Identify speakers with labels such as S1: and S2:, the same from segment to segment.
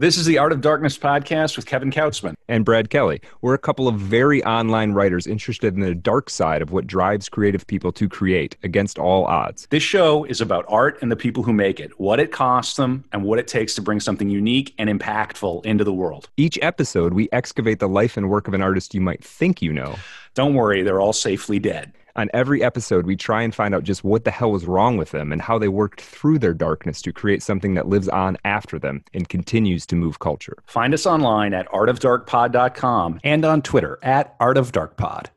S1: This is the Art of Darkness podcast with Kevin Kautzman.
S2: And Brad Kelly. We're a couple of very online writers interested in the dark side of what drives creative people to create against all odds.
S1: This show is about art and the people who make it, what it costs them, and what it takes to bring something unique and impactful into the world.
S2: Each episode, we excavate the life and work of an artist you might think you know.
S1: Don't worry, they're all safely dead.
S2: On every episode, we try and find out just what the hell was wrong with them and how they worked through their darkness to create something that lives on after them and continues to move culture.
S1: Find us online at artofdarkpod.com and on Twitter at artofdarkpod.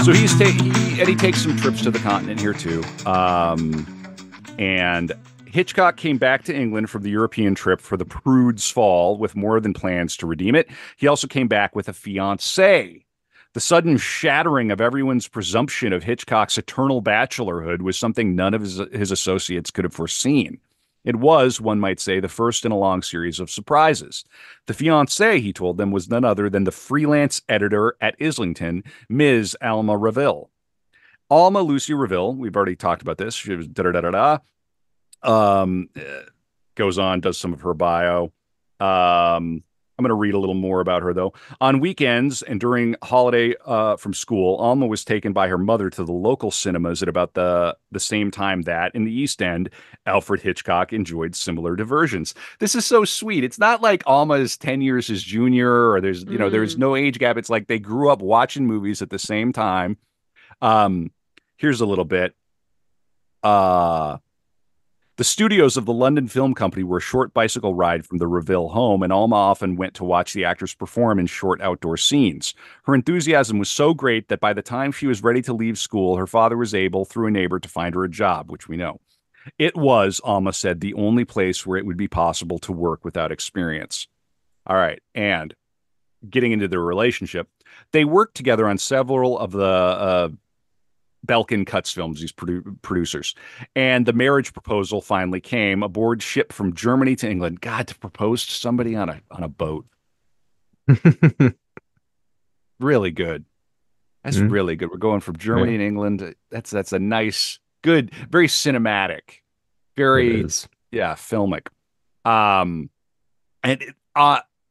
S1: So Eddie takes some trips to the continent here too, and Hitchcock came back to England from the European trip for the Prude's Fall with more than plans to redeem it. He also came back with a fiancée. The sudden shattering of everyone's presumption of Hitchcock's eternal bachelorhood was something none of his associates could have foreseen. It was, one might say, the first in a long series of surprises. The fiancée, he told them, was none other than the freelance editor at Islington, Ms. Alma Reville. Alma Lucy Reville, we've already talked about this. She was goes on, does some of her bio. I'm going to read a little more about her, though. On weekends and during holiday from school, Alma was taken by her mother to the local cinemas at about the same time that, in the East End, Alfred Hitchcock enjoyed similar diversions. This is so sweet. It's not like Alma is 10 years his junior, or there's no age gap. It's like they grew up watching movies at the same time. Here's a little bit. The studios of the London Film Company were a short bicycle ride from the Reville home, and Alma often went to watch the actors perform in short outdoor scenes. Her enthusiasm was so great that by the time she was ready to leave school, her father was able, through a neighbor, to find her a job, which we know. It was, Alma said, the only place where it would be possible to work without experience. All right, and getting into their relationship, they worked together on several of the Belkin Cuts films, these producers. And the marriage proposal finally came aboard ship from Germany to England. God, to propose to somebody on a boat. Really good. That's really good. We're going from Germany to England. That's a nice, good, very cinematic, very, filmic.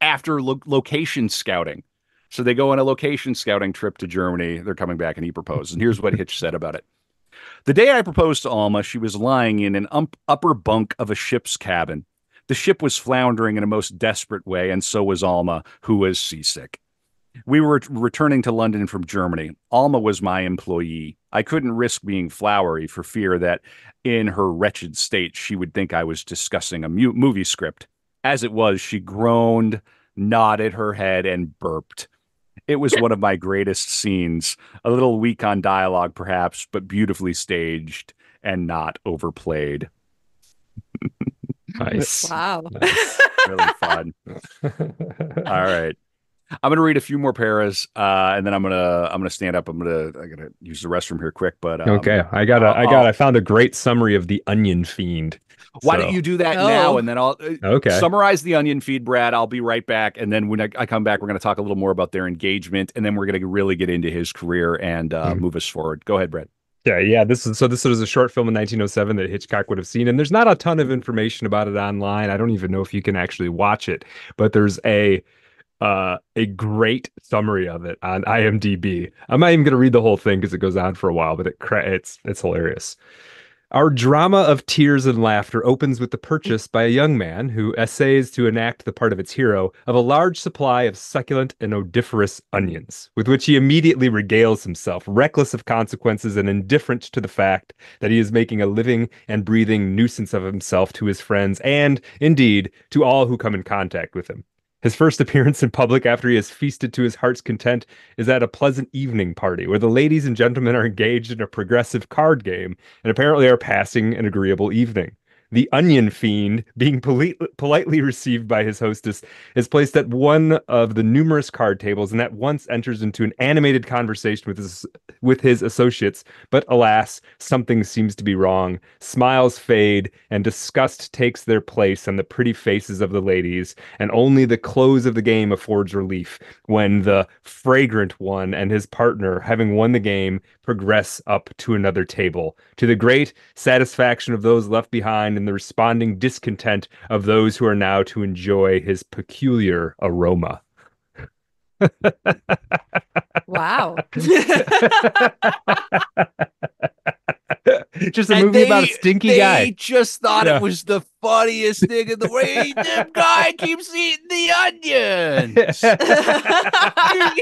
S1: After location scouting, so they go on a location scouting trip to Germany. They're coming back, and he proposes. And here's what Hitch said about it. The day I proposed to Alma, she was lying in an upper bunk of a ship's cabin. The ship was floundering in a most desperate way, and so was Alma, who was seasick. We were returning to London from Germany. Alma was my employee. I couldn't risk being flowery for fear that in her wretched state, she would think I was discussing a movie script. As it was, she groaned, nodded her head, and burped. It was one of my greatest scenes, a little weak on dialogue, perhaps, but beautifully staged and not overplayed.
S2: Nice.
S3: Wow.
S1: Nice. Really fun. All right. I'm going to read a few more paras, and then I'm gonna stand up. I gotta use the restroom here quick, but
S2: okay. I found a great summary of The Onion Fiend.
S1: Why don't you do that now, and then I'll summarize The Onion Fiend, Brad. I'll be right back, and then when I come back, we're going to talk a little more about their engagement, and then we're going to really get into his career and move us forward. Go ahead, Brad.
S2: Yeah. This was a short film in 1907 that Hitchcock would have seen, and there's not a ton of information about it online. I don't even know if you can actually watch it, but there's a great summary of it on IMDb. I'm not even going to read the whole thing because it goes on for a while, but it's hilarious. Our drama of tears and laughter opens with the purchase by a young man who essays to enact the part of its hero of a large supply of succulent and odoriferous onions, with which he immediately regales himself, reckless of consequences and indifferent to the fact that he is making a living and breathing nuisance of himself to his friends and, indeed, to all who come in contact with him. His first appearance in public after he has feasted to his heart's content is at a pleasant evening party where the ladies and gentlemen are engaged in a progressive card game and apparently are passing an agreeable evening. The Onion Fiend, being politely received by his hostess, is placed at one of the numerous card tables and at once enters into an animated conversation with his associates, but alas, something seems to be wrong. Smiles fade, and disgust takes their place on the pretty faces of the ladies, and only the close of the game affords relief when the fragrant one and his partner, having won the game, progress up to another table, to the great satisfaction of those left behind and the responding discontent of those who are now to enjoy his peculiar aroma.
S3: Wow.
S2: Just a movie about a stinky guy.
S1: They just thought it was the funniest thing in the way. The guy keeps eating the onions.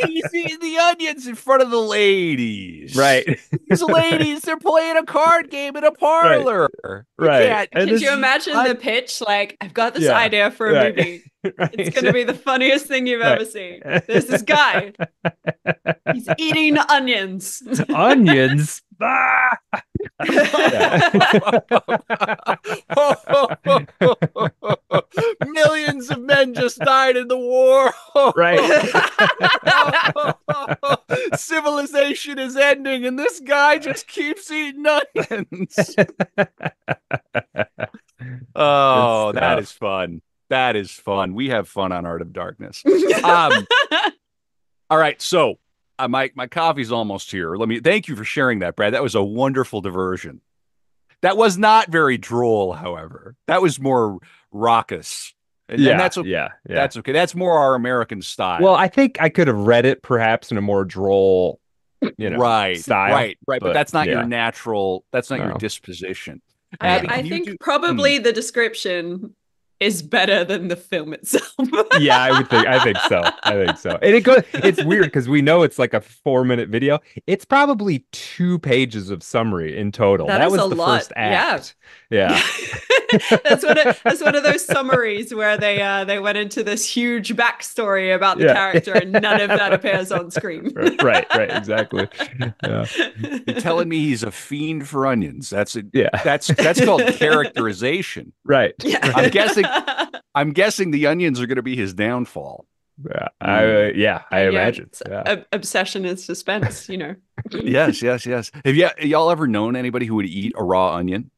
S1: He's eating the onions in front of the ladies.
S2: Right.
S1: These ladies, they're playing a card game in a parlor.
S2: Right.
S3: Could you imagine the pitch? Like, I've got this idea for a movie. Right. It's going to be the funniest thing you've ever seen. There's this guy. He's eating onions.
S2: Onions? Ah!
S1: Millions of men just died in the war.
S2: Right.
S1: Civilization is ending, and this guy just keeps eating onions. Oh, that is fun. That is fun. We have fun on Art of Darkness. All right, so my coffee's almost here. Thank you for sharing that, Brad. That was a wonderful diversion. That was not very droll, however. That was more raucous. And that's okay.
S2: Yeah.
S1: That's okay. That's more our American style.
S2: Well, I think I could have read it perhaps in a more droll, style.
S1: Right. But that's not your natural. That's not your disposition.
S3: Abby, I think probably the description is better than the film itself.
S2: Yeah, I think so. And it's weird because we know it's like a 4-minute video. It's probably 2 pages of summary in total. That was the first act. Yeah.
S3: That's one of those summaries where they went into this huge backstory about the character and none of that appears on screen.
S2: Right, exactly. Yeah.
S1: You're telling me he's a fiend for onions. That's called characterization.
S2: Right.
S3: Yeah.
S1: I'm guessing the onions are going to be his downfall.
S2: Yeah, I imagine.
S3: Obsession and suspense,
S1: Yes. Have y'all ever known anybody who would eat a raw onion?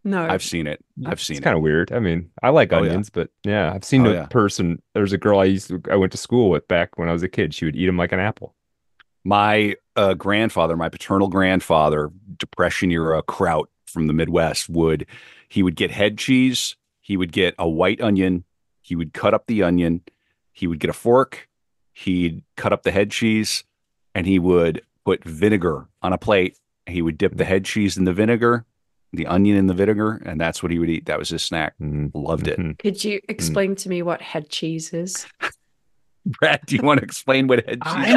S3: No.
S1: I've seen it.
S2: It's kind of weird. I mean, I like onions, but I've seen a person. There's a girl I went to school with back when I was a kid. She would eat them like an apple.
S1: My grandfather, my paternal grandfather, Depression era kraut from the Midwest, he would get head cheese. He would get a white onion. He would cut up the onion. He would get a fork. He'd cut up the head cheese, and he would put vinegar on a plate. He would dip the head cheese in the vinegar, the onion in the vinegar, and that's what he would eat. That was his snack. Loved it.
S3: Could you explain to me what head cheese is?
S1: Brad, do you want to explain what head cheese is?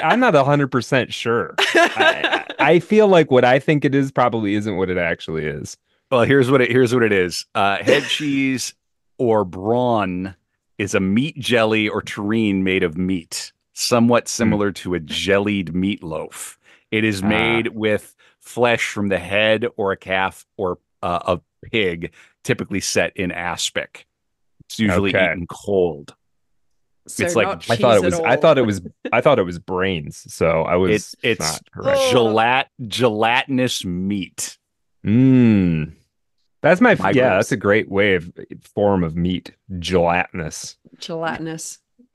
S2: I'm not 100% sure. I feel like what I think it is probably isn't what it actually is.
S1: Well, here's what it is. Head cheese or brawn is a meat jelly or terrine made of meat, somewhat similar to a jellied meatloaf. It is made with flesh from the head or a calf or a pig, typically set in aspic. It's usually eaten cold.
S3: So
S1: it's like
S3: I thought
S2: it was brains. So I was
S1: it's
S2: not
S1: gelatinous meat.
S2: That's that's a great form of meat. Gelatinous.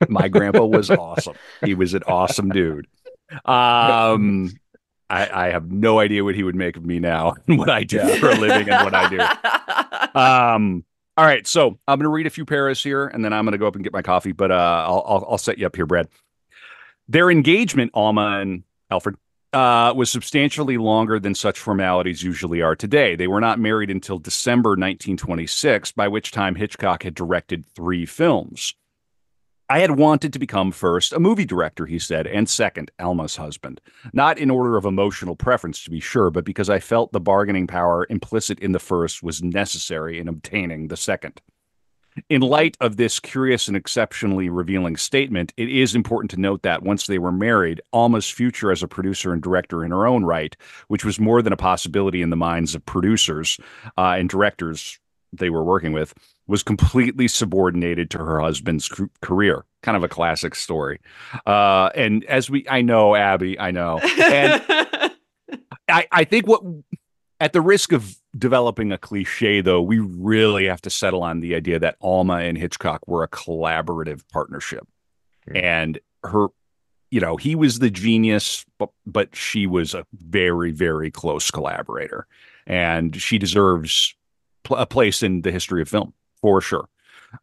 S1: My grandpa was awesome. He was an awesome dude. I have no idea what he would make of me now and what I do for a living and what I do. All right, so I'm going to read a few paras here, and then I'm going to go up and get my coffee. But I'll set you up here, Brad. Their engagement, Alma and Alfred, was substantially longer than such formalities usually are today. They were not married until December 1926, by which time Hitchcock had directed 3 films. I had wanted to become first a movie director, he said, and second, Alma's husband. Not in order of emotional preference, to be sure, but because I felt the bargaining power implicit in the first was necessary in obtaining the second. In light of this curious and exceptionally revealing statement, it is important to note that once they were married, Alma's future as a producer and director in her own right, which was more than a possibility in the minds of producers and directors they were working with, was completely subordinated to her husband's career. kind of a classic story. And I know, Abby, I know. And I think at the risk of developing a cliche, though, we really have to settle on the idea that Alma and Hitchcock were a collaborative partnership. And he was the genius, but she was a very, very close collaborator. And she deserves a place in the history of film, for sure.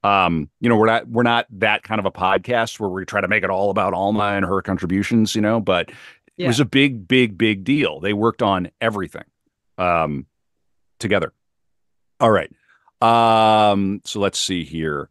S1: We're not that kind of a podcast where we try to make it all about Alma and her contributions, but it was a big, big, big deal. They worked on everything together. All right. So let's see here.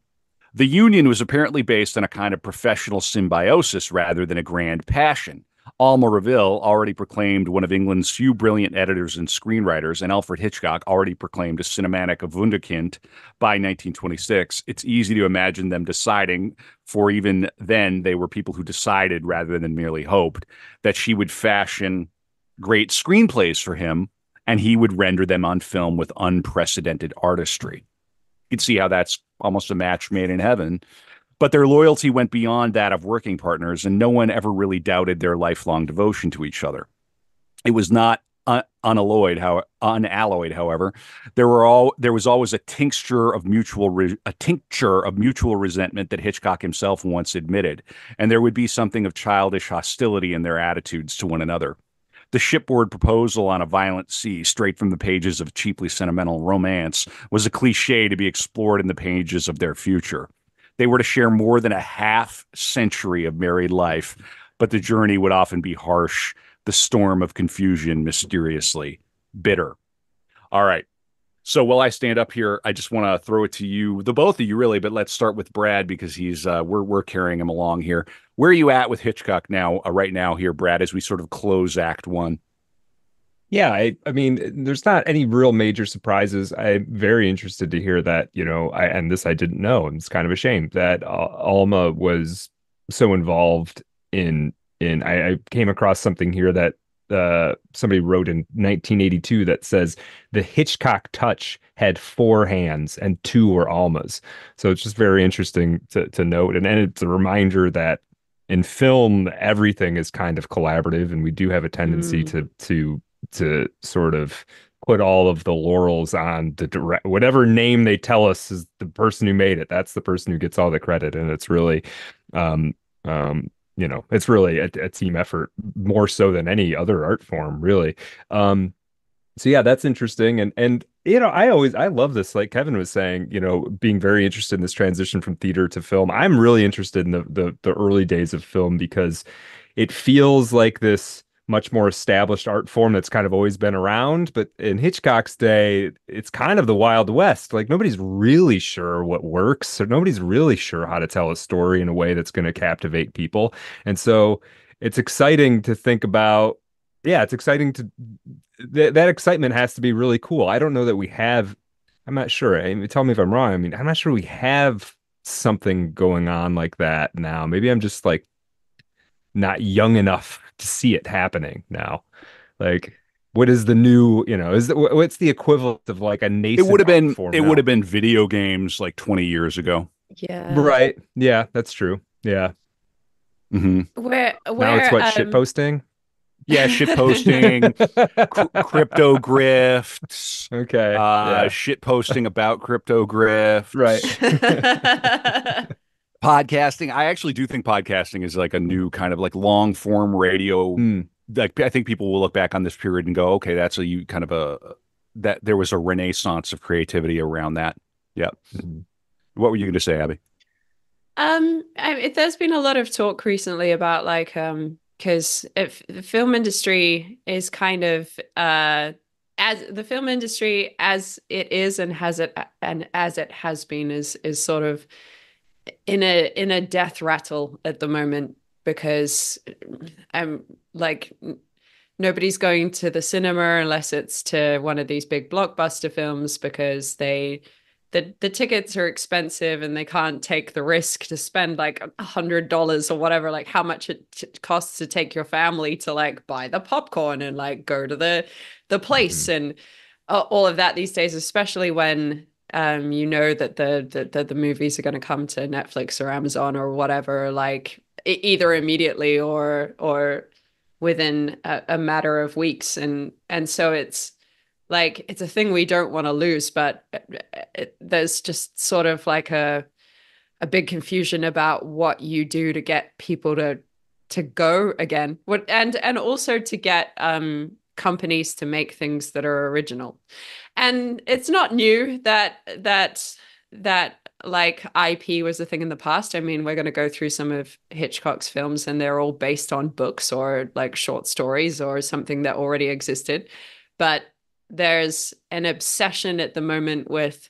S1: The union was apparently based on a kind of professional symbiosis rather than a grand passion. Alma Reville, already proclaimed one of England's few brilliant editors and screenwriters, and Alfred Hitchcock, already proclaimed a cinematic wunderkind by 1926, it's easy to imagine them deciding, for even then they were people who decided rather than merely hoped, that she would fashion great screenplays for him, and he would render them on film with unprecedented artistry. You can see how that's almost a match made in heaven. But their loyalty went beyond that of working partners, and no one ever really doubted their lifelong devotion to each other. It was not unalloyed, however. There was always a tincture of mutual resentment that Hitchcock himself once admitted, and there would be something of childish hostility in their attitudes to one another. The shipboard proposal on a violent sea, straight from the pages of cheaply sentimental romance, was a cliche to be explored in the pages of their future. They were to share more than a half century of married life, but the journey would often be harsh, the storm of confusion mysteriously bitter. All right. So while I stand up here, I just want to throw it to you, the both of you really, but let's start with Brad because we're carrying him along here. Where are you at with Hitchcock now, right now here, Brad, as we sort of close Act One?
S2: Yeah, I mean, there's not any real major surprises. I'm very interested to hear that, and this I didn't know, and it's kind of a shame that Alma was so involved in. I came across something here that somebody wrote in 1982 that says the Hitchcock touch had 4 hands and 2 were Alma's. So it's just very interesting to note, and it's a reminder that in film everything is kind of collaborative, and we do have a tendency to sort of put all of the laurels on the whatever name they tell us is the person who made it. That's the person who gets all the credit, and it's really it's really a team effort more so than any other art form, really. So yeah, that's interesting. And I love this, like Kevin was saying, being very interested in this transition from theater to film. I'm really interested in the early days of film because it feels like this much more established art form that's kind of always been around. But in Hitchcock's day, it's kind of the Wild West. Like nobody's really sure what works. So nobody's really sure how to tell a story in a way that's going to captivate people. And so it's exciting to think about. Yeah, it's exciting that excitement has to be really cool. I don't know that we have, I'm not sure. I mean, tell me if I'm wrong. I mean, I'm not sure we have something going on like that now. Maybe I'm just like not young enough to see it happening now. Like, what is the new, what's the equivalent of like a nascent
S1: it would have been video games like 20 years ago.
S3: Yeah.
S2: Right. Yeah, that's true. Yeah.
S1: Mm-hmm.
S3: Where
S2: now it's what, shit posting?
S1: Yeah, shit posting, crypto grifts.
S2: Okay.
S1: Shit posting about crypto grifts.
S2: Right.
S1: Podcasting. I actually do think podcasting is like a new kind of like long form radio. Like I think people will look back on this period and go, okay, that's that there was a renaissance of creativity around that. Yeah. Mm-hmm. What were you going to say, Abby?
S3: There's been a lot of talk recently about like because if the film industry is kind of as the film industry as it is and as it has been is sort of in a death rattle at the moment because like nobody's going to the cinema unless it's to one of these big blockbuster films because the tickets are expensive and they can't take the risk to spend like $100 or whatever, like how much it costs to take your family to like buy the popcorn and like go to the place and all of that these days, especially when you know that the movies are going to come to Netflix or Amazon or whatever, like either immediately or within a matter of weeks, and so it's like it's a thing we don't want to lose, but there's just sort of like a big confusion about what you do to get people to go again, and also to get companies to make things that are original. And it's not new that like IP was a thing in the past. I mean, we're going to go through some of Hitchcock's films, and they're all based on books or like short stories or something that already existed. But there's an obsession at the moment with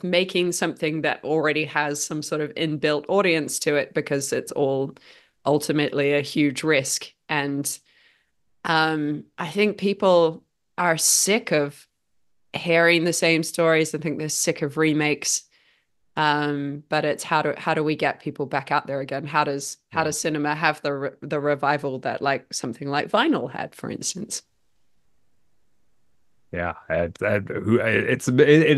S3: making something that already has some sort of inbuilt audience to it, because it's all ultimately a huge risk. And I think people are sick of hearing the same stories. I think they're sick of remakes. But it's how do we get people back out there again? How does cinema have the revival that like something like vinyl had, for instance?
S2: Yeah, it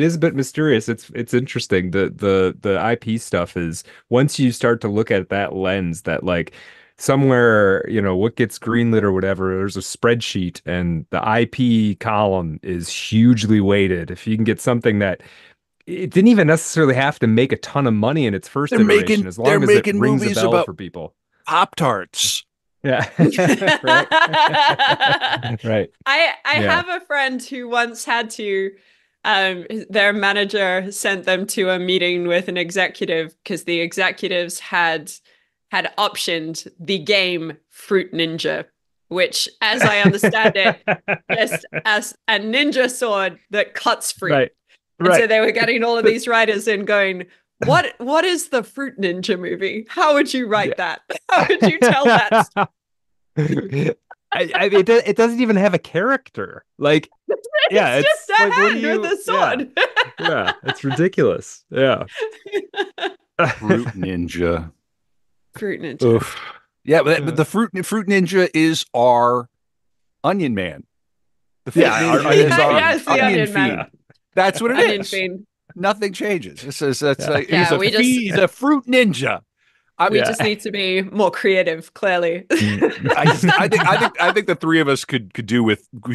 S2: is a bit mysterious. It's interesting. The IP stuff is, once you start to look at that lens, that like somewhere, what gets greenlit or whatever, there's a spreadsheet and the IP column is hugely weighted. If you can get something that it didn't even necessarily have to make a ton of money in its first iteration, as long as it rings a bell for people.
S1: Pop-Tarts.
S2: Yeah. Right. Right.
S3: I have a friend who once had to their manager sent them to a meeting with an executive because the executives had optioned the game Fruit Ninja, which, as I understand it, just as a ninja sword that cuts fruit.
S2: Right.
S3: And so they were getting all of these writers in going, what is the Fruit Ninja movie? How would you write that? How would you tell that?
S2: It doesn't even have a character. Like,
S3: it's just a hand with a sword.
S2: Yeah, it's ridiculous. Yeah.
S1: Fruit Ninja.
S3: Fruit Ninja.
S1: Oof. Yeah, but the Fruit Ninja is our Onion Man. The Fruit Ninja is our Onion Fiend. That's what it
S3: Onion
S1: is.
S3: Fiend.
S1: Nothing changes. He's a fruit ninja.
S3: We just need to be more creative, clearly.
S1: I think the three of us could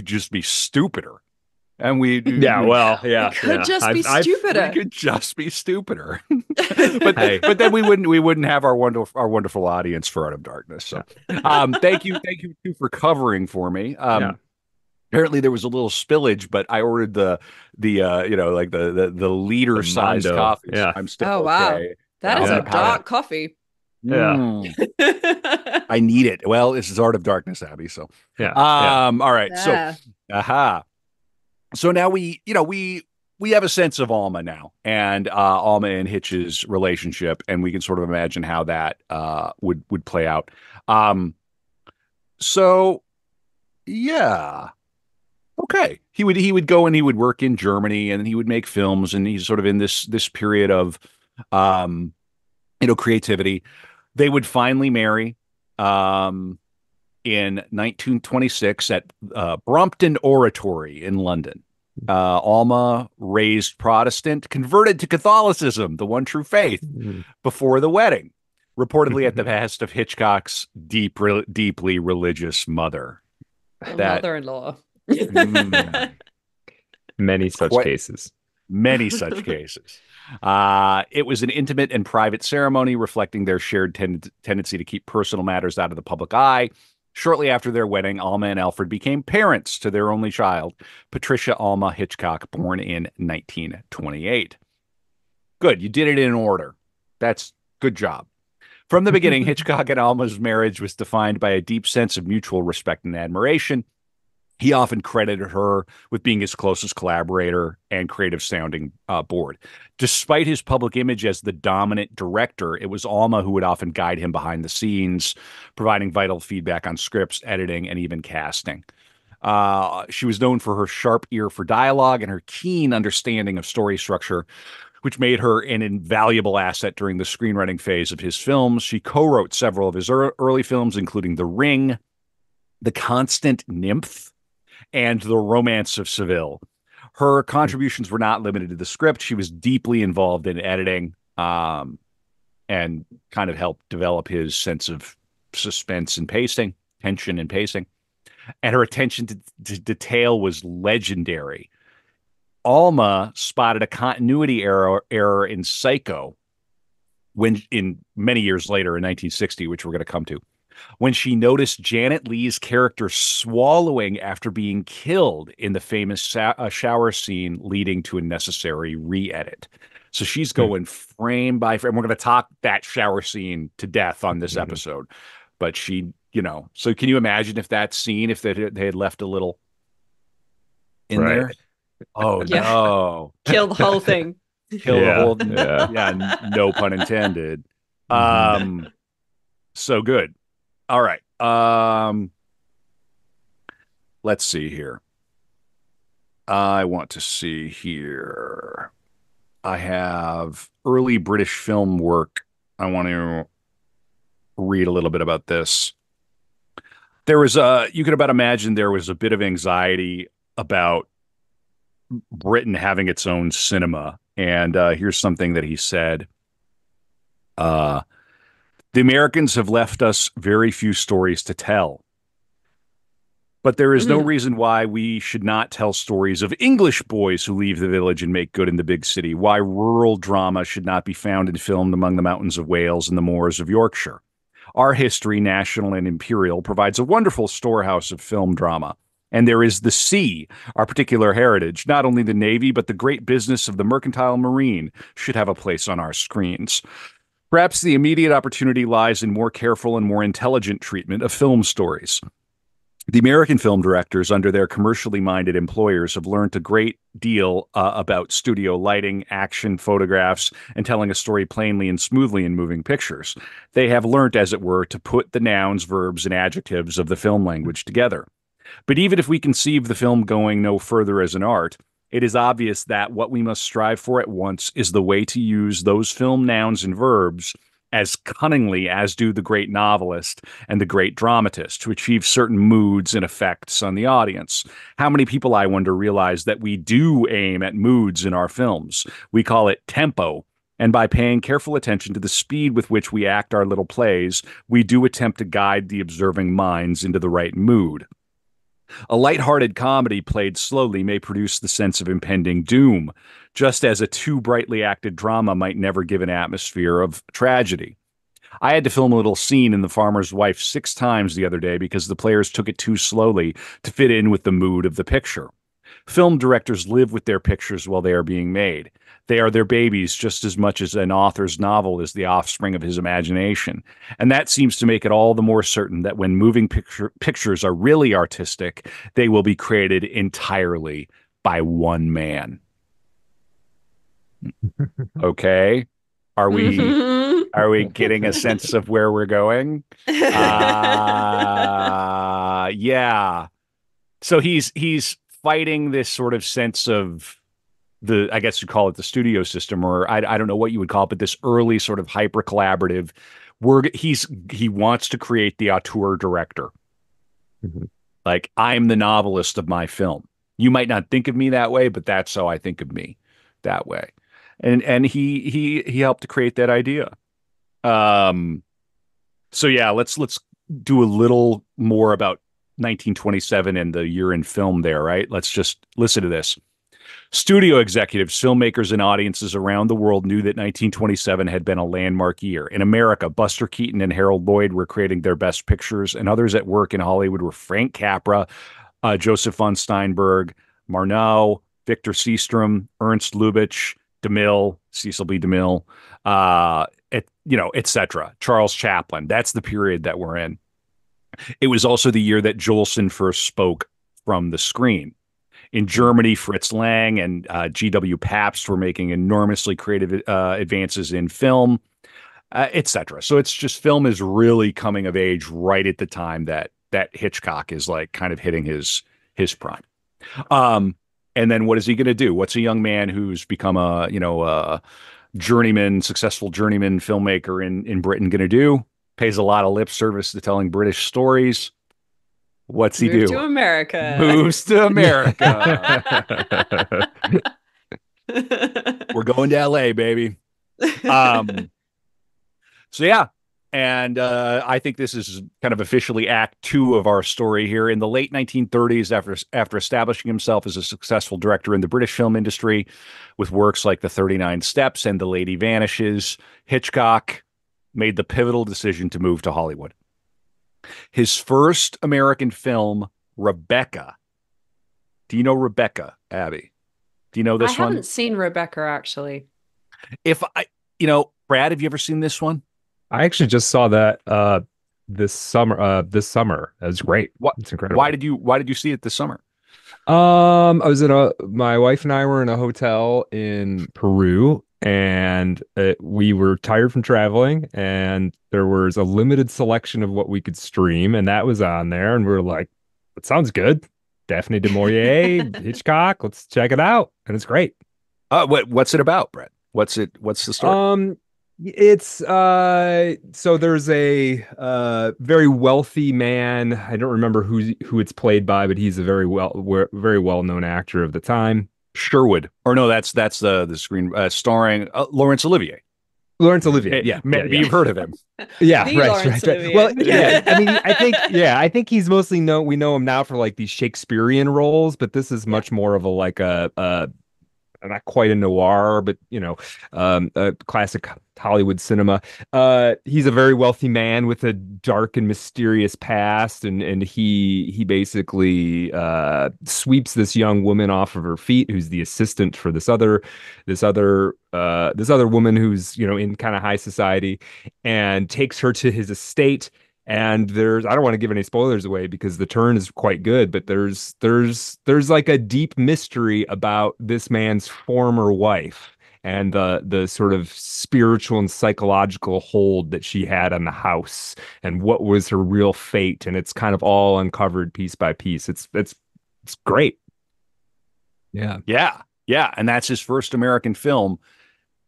S1: just be stupider. And we
S3: could just be stupider.
S1: We could just be stupider. but then we wouldn't have our wonderful audience for Art of Darkness. So thank you for covering for me. Apparently there was a little spillage, but I ordered the liter sized coffee.
S2: Yeah.
S1: I'm still
S3: wow.
S1: okay.
S3: That is a dark coffee.
S2: Yeah.
S1: I need it. Well, this is Art of Darkness, Abbie. So all right.
S3: Yeah.
S1: So now we have a sense of Alma now, and Alma and Hitch's relationship, and we can sort of imagine how that would play out. So yeah. Okay. He would go and he would work in Germany, and he would make films, and he's sort of in this period of creativity. They would finally marry in 1926 at Brompton Oratory in London. Alma, raised Protestant, converted to Catholicism, the one true faith, before the wedding, reportedly at the behest of Hitchcock's deeply religious mother.
S3: Mother-in-law.
S2: Many such cases.
S1: Many such cases. It was an intimate and private ceremony reflecting their shared tendency to keep personal matters out of the public eye. Shortly after their wedding, Alma and Alfred became parents to their only child, Patricia Alma Hitchcock, born in 1928. Good. You did it in order. That's good job. From the beginning, Hitchcock and Alma's marriage was defined by a deep sense of mutual respect and admiration. He often credited her with being his closest collaborator and creative sounding board. Despite his public image as the dominant director, it was Alma who would often guide him behind the scenes, providing vital feedback on scripts, editing, and even casting. She was known for her sharp ear for dialogue and her keen understanding of story structure, which made her an invaluable asset during the screenwriting phase of his films. She co-wrote several of his early films, including The Ring, The Constant Nymph, and The Romance of Seville. Her contributions were not limited to the script. She was deeply involved in editing, and kind of helped develop his sense of suspense and pacing, tension and pacing. And her attention to detail was legendary. Alma spotted a continuity error in Psycho when, in many years later in 1960, which we're going to come to, when she noticed Janet Leigh's character swallowing after being killed in the famous shower scene, leading to a necessary re-edit. So she's going frame by frame. We're going to talk that shower scene to death on this episode. But she, so can you imagine if that scene, if they had left a little in there? Oh, no.
S3: Kill the whole thing.
S1: Kill the whole, yeah, no pun intended. So good. All right. Let's see here. I want to see here. I have early British film work. I want to read a little bit about this. There was you could about imagine there was a bit of anxiety about Britain having its own cinema. And here's something that he said. The Americans have left us very few stories to tell. But there is no reason why we should not tell stories of English boys who leave the village and make good in the big city, why rural drama should not be found and filmed among the mountains of Wales and the moors of Yorkshire. Our history, national and imperial, provides a wonderful storehouse of film drama. And there is the sea, our particular heritage. Not only the Navy, but the great business of the mercantile marine should have a place on our screens. Perhaps the immediate opportunity lies in more careful and more intelligent treatment of film stories. The American film directors, under their commercially minded employers, have learned a great deal about studio lighting, action, photographs, and telling a story plainly and smoothly in moving pictures. They have learnt, as it were, to put the nouns, verbs, and adjectives of the film language together. But even if we conceive the film going no further as an art, it is obvious that what we must strive for at once is the way to use those film nouns and verbs as cunningly as do the great novelist and the great dramatist to achieve certain moods and effects on the audience. How many people, I wonder, realize that we do aim at moods in our films? We call it tempo. And by paying careful attention to the speed with which we act our little plays, we do attempt to guide the observing minds into the right mood. A light-hearted comedy played slowly may produce the sense of impending doom, just as a too brightly acted drama might never give an atmosphere of tragedy. I had to film a little scene in The Farmer's Wife 6 times the other day because the players took it too slowly to fit in with the mood of the picture. Film directors live with their pictures while they are being made. They are their babies just as much as an author's novel is the offspring of his imagination. And that seems to make it all the more certain that when moving pictures are really artistic, they will be created entirely by one man. Okay? Are we getting a sense of where we're going? Yeah. So he's fighting this sort of sense of I guess you call it the studio system, or I don't know what you would call it, but this early sort of hyper collaborative. He wants to create the auteur director. Like, I'm the novelist of my film. You might not think of me that way, but that's how I think of me, that way. And he helped to create that idea. So yeah, let's do a little more about 1927 and the year in film there, right? Let's just listen to this. Studio executives, filmmakers, and audiences around the world knew that 1927 had been a landmark year. In America, Buster Keaton and Harold Lloyd were creating their best pictures, and others at work in Hollywood were Frank Capra, Joseph von Steinberg, Murnau, Victor Seastrom, Ernst Lubitsch, DeMille, Cecil B. DeMille, etc. Charles Chaplin. That's the period that we're in. It was also the year that Jolson first spoke from the screen. In Germany, Fritz Lang and G.W. Pabst were making enormously creative advances in film, etc. So it's just film is really coming of age right at the time that Hitchcock is like kind of hitting his prime. And then what is he going to do? What's a young man who's become a successful journeyman filmmaker in Britain going to do? Pays a lot of lip service to telling British stories. What's he
S3: Move
S1: do?
S3: to America.
S1: Moves to America. We're going to LA, baby. Um, so yeah. And I think this is kind of officially act two of our story here. In the late 1930s, after establishing himself as a successful director in the British film industry with works like The 39 Steps and The Lady Vanishes, Hitchcock made the pivotal decision to move to Hollywood. His first American film, Rebecca. Do you know Rebecca, Abby? Do you know
S3: I
S1: this one?
S3: haven't seen Rebecca actually.
S1: If I, Brad, have you ever seen this one?
S2: I actually just saw that this summer. This summer. That was great.
S1: What?
S2: It's incredible.
S1: Why did you see it this summer?
S2: I was in my wife and I were in a hotel in Peru, and we were tired from traveling, and there was a limited selection of what we could stream, and that was on there, and we were like, "That sounds good." Daphne du Maurier, Hitchcock. Let's check it out, and it's great.
S1: What's it about, Brett? What's the story?
S2: It's so there's a very wealthy man. I don't remember who it's played by, but he's a very well known actor of the time.
S1: Sherwood, or no, that's the screen starring Laurence Olivier.
S2: Laurence Olivier, yeah,
S1: maybe you've heard of him.
S2: Yeah,
S3: The
S2: right,
S3: Laurence
S2: right.
S3: Olivier.
S2: Well, yeah, I mean, I think he's mostly known. We know him now for like these Shakespearean roles, but this is much more of a like a not quite a noir, but a classic Hollywood cinema. He's a very wealthy man with a dark and mysterious past, and he basically sweeps this young woman off of her feet, who's the assistant for this other woman who's in kind of high society, and takes her to his estate. And I don't want to give any spoilers away because the turn is quite good, but there's like a deep mystery about this man's former wife and the sort of spiritual and psychological hold that she had on the house and what was her real fate. And it's kind of all uncovered piece by piece. It's great. Yeah.
S1: Yeah, and that's his first American film,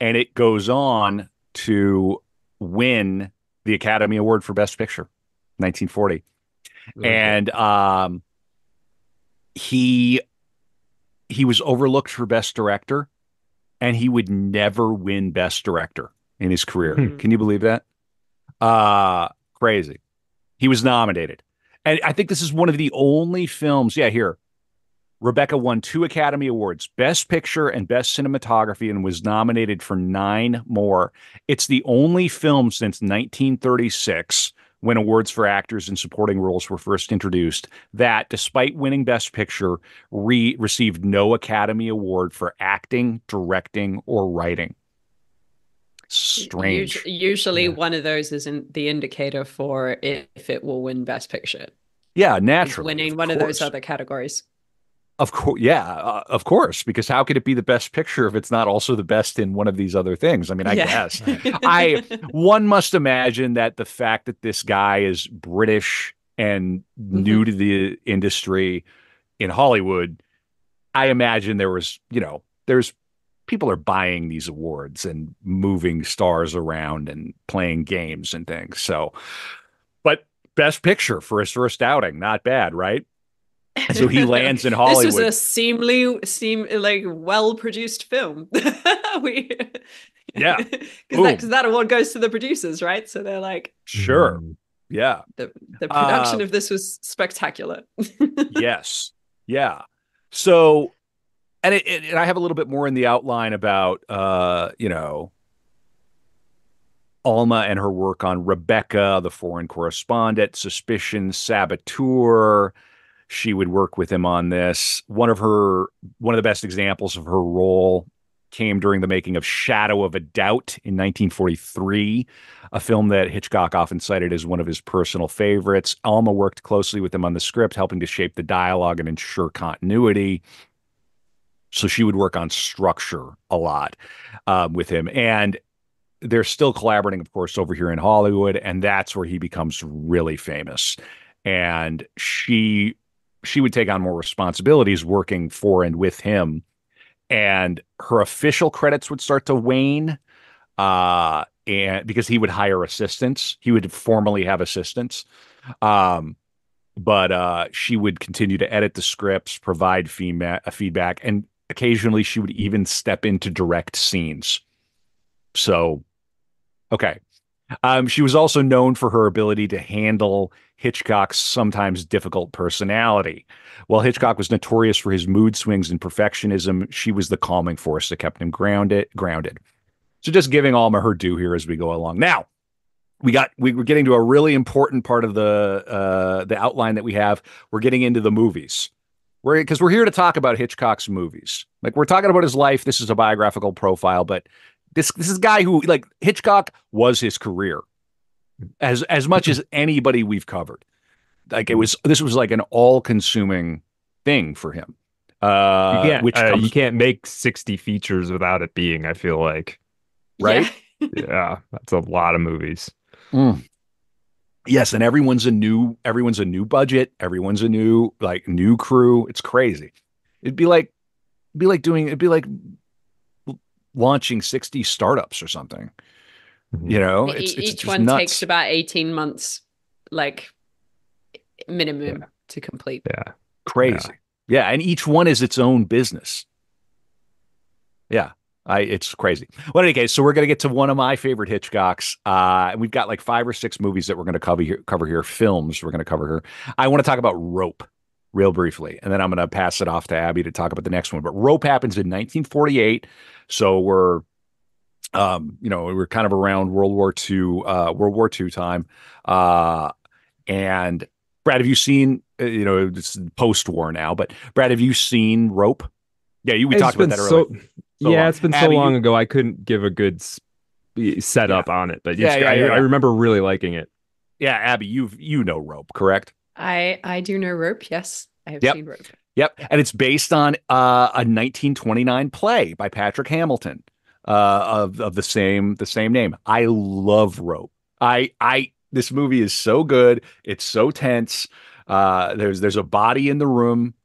S1: and it goes on to win the Academy Award for Best Picture, 1940.
S2: Really
S1: And he was overlooked for Best Director, and he would never win Best Director in his career.
S2: Hmm.
S1: Can you believe that? Crazy. He was nominated. And I think this is one of the only films. Yeah, here. Rebecca won 2 Academy Awards, Best Picture and Best Cinematography, and was nominated for 9 more. It's the only film since 1936, when awards for actors in supporting roles were first introduced, that, despite winning Best Picture, received no Academy Award for acting, directing, or writing. Strange.
S3: Usually one of those is the indicator for if it will win Best Picture.
S1: Yeah, naturally.
S3: Winning one of those other categories.
S1: Of course, yeah, of course, because how could it be the best picture if it's not also the best in one of these other things? I mean, I guess one must imagine that the fact that this guy is British and new to the industry in Hollywood, I imagine there's people are buying these awards and moving stars around and playing games and things. So, but best picture for his first outing, not bad, right? And so he lands in Hollywood.
S3: This was a like well-produced film.
S1: Yeah,
S3: because that award goes to the producers, right? So they're like,
S1: sure, yeah.
S3: The production of this was spectacular.
S1: Yes, yeah. So, and I have a little bit more in the outline about Alma and her work on Rebecca, the Foreign Correspondent, Suspicion, Saboteur. She would work with him on this. One of the best examples of her role came during the making of Shadow of a Doubt in 1943, a film that Hitchcock often cited as one of his personal favorites. Alma worked closely with him on the script, helping to shape the dialogue and ensure continuity. So she would work on structure a lot with him. And they're still collaborating, of course, over here in Hollywood, and that's where he becomes really famous. And she would take on more responsibilities working for and with him, and her official credits would start to wane, and because he would hire assistants, he would formally have assistants. but she would continue to edit the scripts, provide feedback, and occasionally she would even step in to direct scenes. So, okay. She was also known for her ability to handle Hitchcock's sometimes difficult personality. While Hitchcock was notorious for his mood swings and perfectionism, she was the calming force that kept him grounded. So just giving Alma her due here as we go along. Now, we were getting to a really important part of the outline that we have. We're getting into the movies. Because we're here to talk about Hitchcock's movies. Like, we're talking about his life. This is a biographical profile, but this is a guy who, like, Hitchcock was his career as much as anybody we've covered. Like, this was like an all-consuming thing for him.
S2: You can't make 60 features without it being, I feel like.
S1: Right?
S2: Yeah, that's a lot of movies.
S1: Mm. Yes, and everyone's a new budget, everyone's a new crew. It's crazy. It'd be like launching 60 startups or something.
S2: Mm-hmm.
S1: You know,
S3: each one
S1: nuts.
S3: takes about 18 months, like, minimum to complete.
S2: Yeah.
S1: Crazy. Yeah, and each one is its own business. Yeah. It's crazy. Well, in any case, so we're going to get to one of my favorite Hitchcocks. We've got like 5 or 6 movies that we're going to cover here, films we're going to cover here. I want to talk about Rope real briefly, and then I'm going to pass it off to Abby to talk about the next one. But Rope happens in 1948, so we're we're kind of around World War II time. And Brad, have you seen? It's post-war now, but Brad, have you seen Rope? Yeah, we talked about that earlier.
S2: It's been so long ago, I couldn't give a good setup on it, but I remember really liking it.
S1: Yeah, Abby, you know Rope, correct?
S3: I do know Rope. Yes, I have seen Rope.
S1: Yep, and it's based on a 1929 play by Patrick Hamilton of the same name. I love Rope. This movie is so good. It's so tense. There's a body in the room.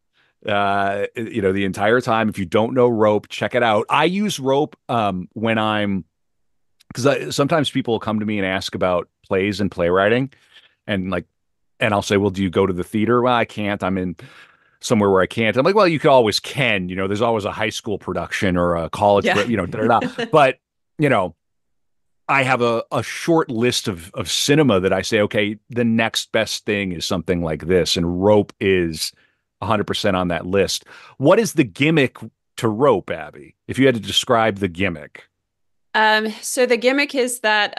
S1: The entire time. If you don't know Rope, check it out. I use Rope when because sometimes people will come to me and ask about plays and playwriting, and I'll say, well, do you go to the theater? Well, I can't. I'm in somewhere where I can't. I'm like, well, you could always can. There's always a high school production or a college. But I have a short list of cinema that I say, okay, the next best thing is something like this, and Rope is 100% on that list. What is the gimmick to Rope, Abby? If you had to describe the gimmick.
S3: So the gimmick is that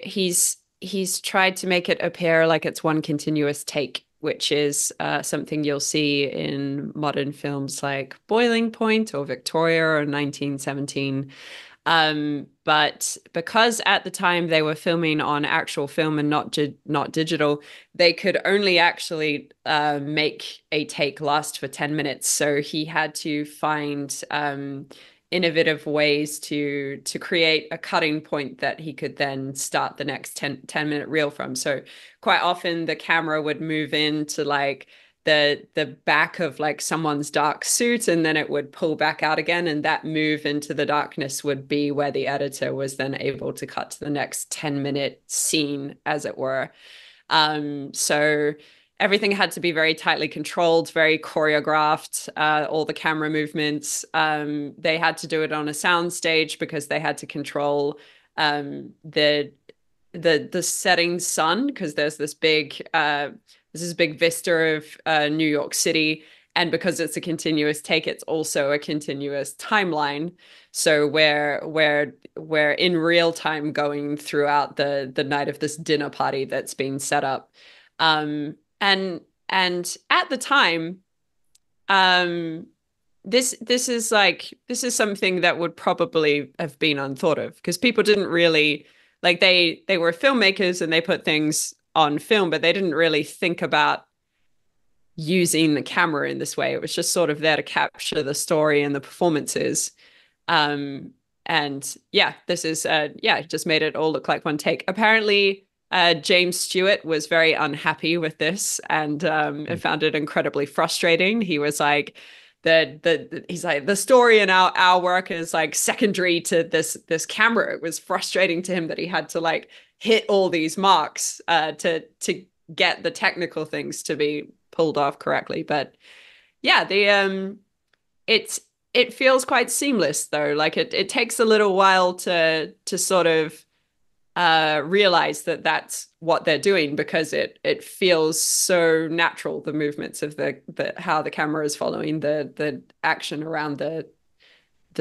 S3: he's tried to make it appear like it's one continuous take, which is something you'll see in modern films like Boiling Point or Victoria or 1917. But because at the time they were filming on actual film and not digital, they could only actually make a take last for 10 minutes. So he had to find innovative ways to create a cutting point that he could then start the next 10-minute reel from. So quite often the camera would move into like the back of like someone's dark suit, and then it would pull back out again, and that move into the darkness would be where the editor was then able to cut to the next 10-minute scene, as it were. So everything had to be very tightly controlled, very choreographed, all the camera movements. They had to do it on a sound stage because they had to control the setting sun, because there's this big vista of New York City, and because it's a continuous take, it's also a continuous timeline. So we're in real time going throughout the night of this dinner party that's been set up. And at the time, this is something that would probably have been unthought of, because people didn't really they were filmmakers and they put things on film, but they didn't really think about using the camera in this way. It was just sort of there to capture the story and the performances. And yeah, this is just made it all look like one take. Apparently, James Stewart was very unhappy with this and found it incredibly frustrating. He was like, he's like, the story in our work is like secondary to this camera. It was frustrating to him that he had to like hit all these marks to get the technical things to be pulled off correctly. But yeah, the it feels quite seamless though. Like it takes a little while to sort of realize that that's what they're doing, because it feels so natural, the movements of the how the camera is following the action around the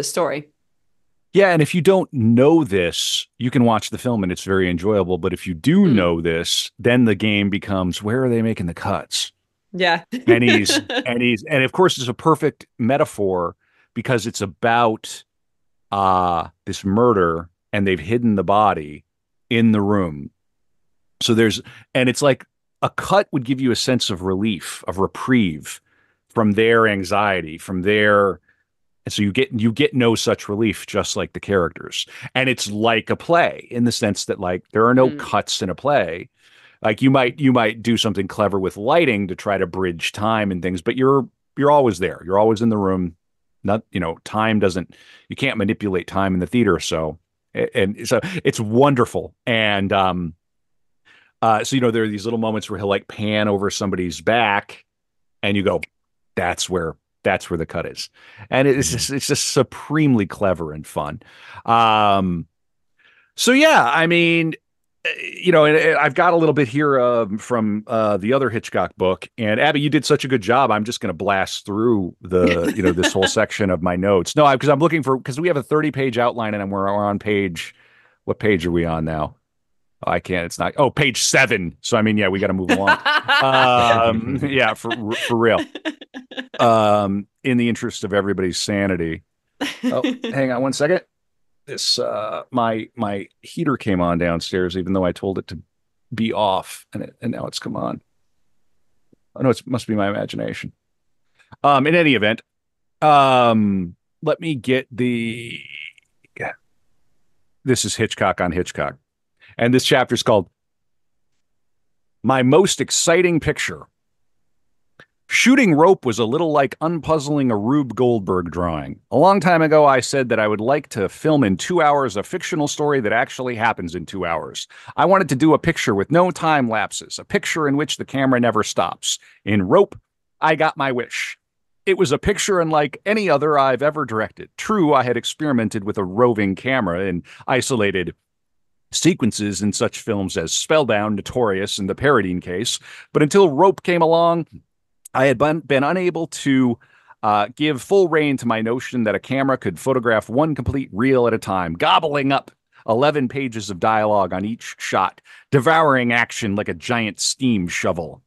S3: story.
S1: Yeah, and if you don't know this, you can watch the film and it's very enjoyable. But if you do
S3: Mm.
S1: know this, then the game becomes, where are they making the cuts?
S3: Yeah.
S1: And of course it's a perfect metaphor because it's about this murder and they've hidden the body in the room. So and it's like a cut would give you a sense of relief, of reprieve from their anxiety, from their, and so you get no such relief, just like the characters. And it's like a play in the sense that like there are no
S3: Mm.
S1: cuts in a play. Like you might do something clever with lighting to try to bridge time and things, but you're always there. You're always in the room. Not, time doesn't, you can't manipulate time in the theater. And so it's wonderful. And so there are these little moments where he'll like pan over somebody's back and you go, that's where the cut is. And it's just supremely clever and fun. So yeah, I mean, and I've got a little bit here from the other Hitchcock book. And Abby, you did such a good job. I'm just going to blast through this whole section of my notes. No, because I'm looking because we have a 30-page outline, and we're on what page are we on now? Oh, I can't. It's not. Oh, page 7. So I mean, yeah, we got to move along. Yeah, for real. In the interest of everybody's sanity. Oh, hang on one second. This my heater came on downstairs, even though I told it to be off, and now it's come on. Oh no, it must be my imagination. In any event, let me get the. Yeah, this is Hitchcock on Hitchcock, and this chapter is called "My Most Exciting Picture." Shooting rope was a little like unpuzzling a Rube Goldberg drawing. A long time ago, I said that I would like to film in 2 hours a fictional story that actually happens in 2 hours. I wanted to do a picture with no time lapses, a picture in which the camera never stops. In Rope, I got my wish. It was a picture unlike any other I've ever directed. True, I had experimented with a roving camera in isolated sequences in such films as Spellbound, Notorious, and The Paradine Case, but until Rope came along, I had been unable to give full rein to my notion that a camera could photograph one complete reel at a time, gobbling up 11 pages of dialogue on each shot, devouring action like a giant steam shovel.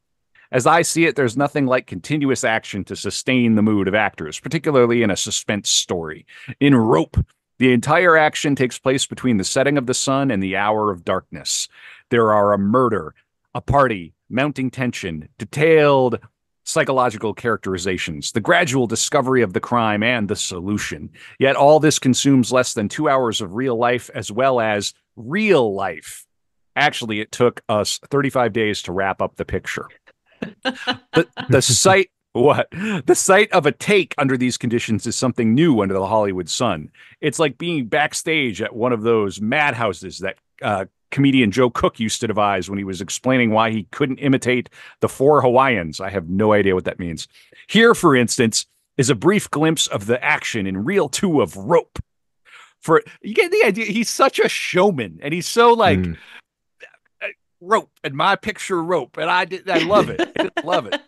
S1: As I see it, there's nothing like continuous action to sustain the mood of actors, particularly in a suspense story. In Rope, the entire action takes place between the setting of the sun and the hour of darkness. There are a murder, a party, mounting tension, detailed psychological characterizations, the gradual discovery of the crime, and the solution. Yet all this consumes less than 2 hours of real life as well as real life. Actually, it took us 35 days to wrap up the picture. The sight The sight of a take under these conditions is something new under the Hollywood sun. It's like being backstage at one of those madhouses that comedian Joe Cook used to devise when he was explaining why he couldn't imitate the Four Hawaiians. I have no idea what that means. Here, for instance, is a brief glimpse of the action in reel 2 of Rope. For you get the idea, he's such a showman, and he's so like Rope and my picture Rope, and I love it. I love it.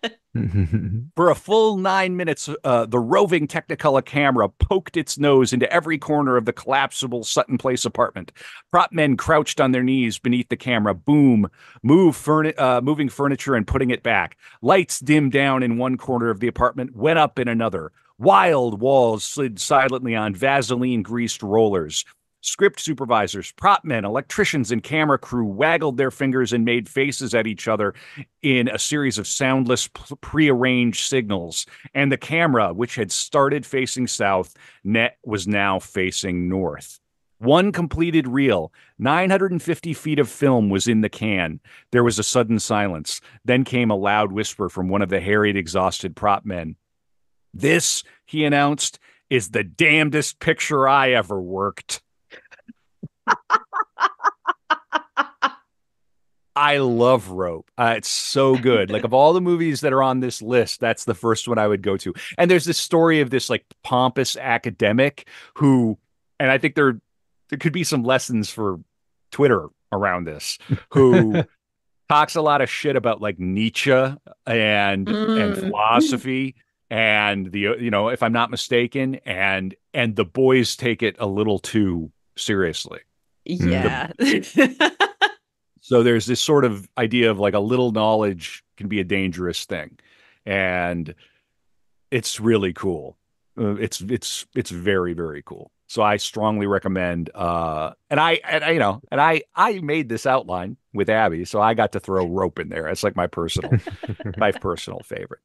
S1: For a full 9 minutes, the roving Technicolor camera poked its nose into every corner of the collapsible Sutton Place apartment. Prop men crouched on their knees beneath the camera. Boom, moving furniture and putting it back. Lights dimmed down in one corner of the apartment, went up in another. Wild walls slid silently on Vaseline-greased rollers. Script supervisors, prop men, electricians, and camera crew waggled their fingers and made faces at each other in a series of soundless, prearranged signals. And the camera, which had started facing south, was now facing north. One completed reel, 950 feet of film was in the can. There was a sudden silence. Then came a loud whisper from one of the harried, exhausted prop men. "This," he announced, "is the damnedest picture I ever worked." I love Rope. It's so good. Like of all the movies that are on this list, that's the first one I would go to. And there's this story of this like pompous academic who, and I think there could be some lessons for Twitter around this, who talks a lot of shit about like Nietzsche and
S3: Mm.
S1: philosophy and the if I'm not mistaken, and the boys take it a little too seriously.
S2: Mm.
S3: Yeah.
S1: So there's this sort of idea of like a little knowledge can be a dangerous thing, and it's really cool. It's very very cool. So I strongly recommend. And I made this outline with Abby, so I got to throw Rope in there. It's like my personal favorite.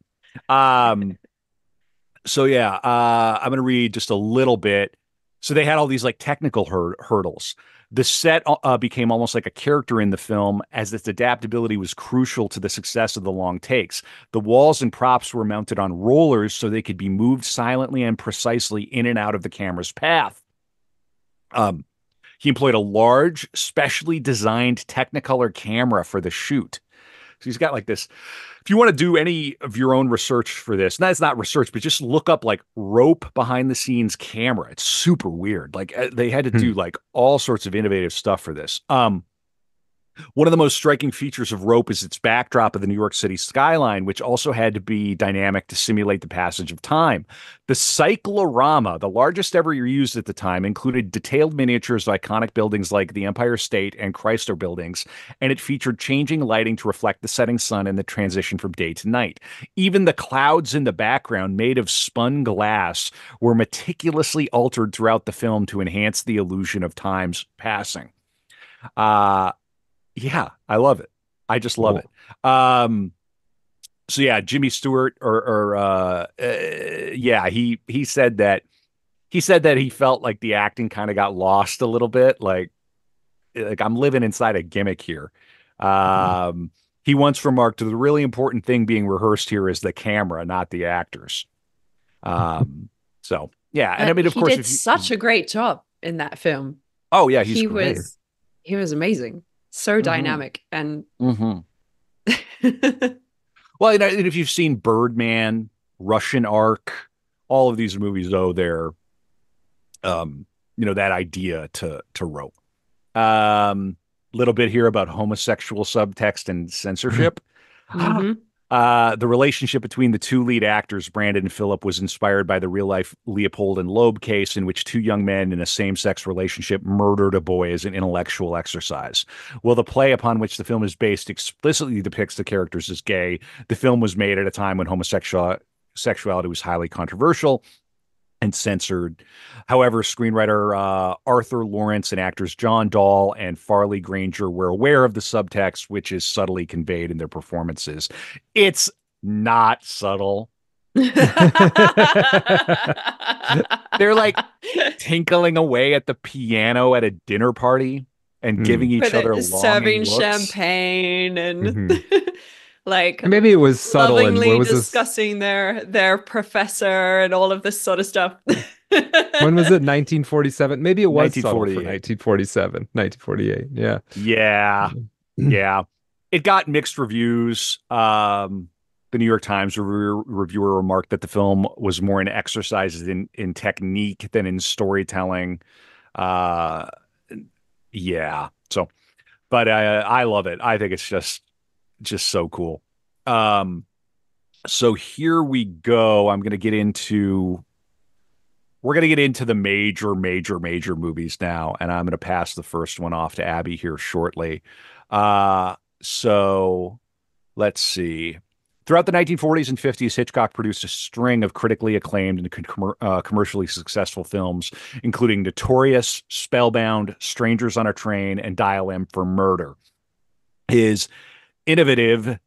S1: Um, so yeah, I'm gonna read just a little bit. So they had all these like technical hurdles. The set became almost like a character in the film, as its adaptability was crucial to the success of the long takes. The walls and props were mounted on rollers so they could be moved silently and precisely in and out of the camera's path. Um, he employed a large, specially designed Technicolor camera for the shoot. So he's got like this. If you want to do any of your own research for this, and that's not research, but just look up like Rope behind the scenes camera. It's super weird. Like they had to do like all sorts of innovative stuff for this. One of the most striking features of Rope is its backdrop of the New York City skyline, which also had to be dynamic to simulate the passage of time. The cyclorama, the largest ever used at the time, included detailed miniatures of iconic buildings like the Empire State and Chrysler buildings, and it featured changing lighting to reflect the setting sun and the transition from day to night. Even the clouds in the background, made of spun glass, were meticulously altered throughout the film to enhance the illusion of time's passing. Uh, yeah, I love it. I just love
S2: Cool.
S1: it. So yeah, Jimmy Stewart yeah, he said that he felt like the acting kind of got lost a little bit. Like I'm living inside a gimmick here. Um, he once remarked, the really important thing being rehearsed here is the camera, not the actors. So yeah, and I mean, of
S3: He
S1: course,
S3: did
S1: if you,
S3: such a great job in that film.
S1: oh yeah, he's
S3: He
S1: great.
S3: was he was amazing. So
S1: Hmm.
S3: dynamic and
S1: Hmm. Well, and if you've seen Birdman, Russian Ark, all of these movies owe their, that idea to Rope. Little bit here about homosexual subtext and censorship.
S3: hmm
S1: The relationship between the two lead actors, Brandon and Philip, was inspired by the real life Leopold and Loeb case, in which two young men in a same sex relationship murdered a boy as an intellectual exercise. While the play upon which the film is based explicitly depicts the characters as gay, the film was made at a time when sexuality was highly controversial and censored. However, screenwriter Arthur Lawrence and actors John Dahl and Farley Granger were aware of the subtext, which is subtly conveyed in their performances. It's not subtle. They're like tinkling away at the piano at a dinner party and giving each
S3: With
S1: other
S3: it
S1: longing
S3: serving
S1: looks.
S3: champagne and
S2: Hmm.
S3: like
S2: Maybe it was subtle, and what
S3: lovingly
S2: was this?
S3: discussing their professor and all of this sort of stuff.
S2: When was it? 1947? Maybe it was subtle for
S1: 1948.
S2: 1947, 1948. Yeah.
S1: Yeah. Yeah. It got mixed reviews. The New York Times reviewer remarked that the film was more an exercise in technique than in storytelling. Uh, yeah. So, but I love it. I think it's just so cool. Um, so here we go. We're going to get into the major, major, major movies now, and I'm going to pass the first one off to Abby here shortly. So let's see. Throughout the 1940s and 50s, Hitchcock produced a string of critically acclaimed and commercially successful films, including Notorious, Spellbound, Strangers on a Train, and Dial M for Murder. His innovative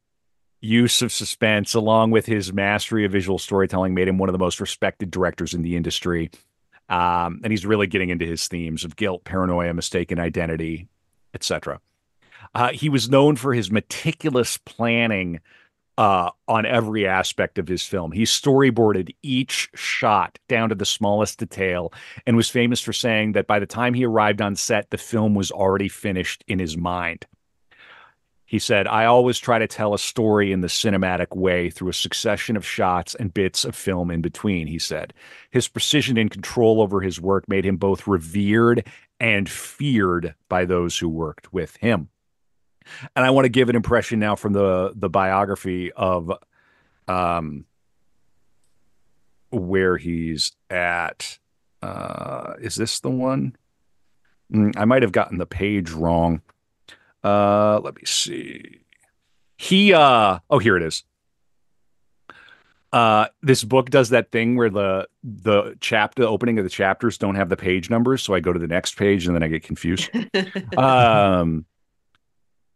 S1: use of suspense, along with his mastery of visual storytelling, made him one of the most respected directors in the industry. And he's really getting into his themes of guilt, paranoia, mistaken identity, etc. He was known for his meticulous planning on every aspect of his film. He storyboarded each shot down to the smallest detail and was famous for saying that by the time he arrived on set, the film was already finished in his mind. He said, I always try to tell a story in the cinematic way through a succession of shots and bits of film in between, he said. His precision and control over his work made him both revered and feared by those who worked with him. And I want to give an impression now from the biography of um, where he's at. Is this the one? I might have gotten the page wrong. Let me see. Oh, here it is. This book does that thing where the opening of the chapters don't have the page numbers, so I go to the next page and then I get confused. Um,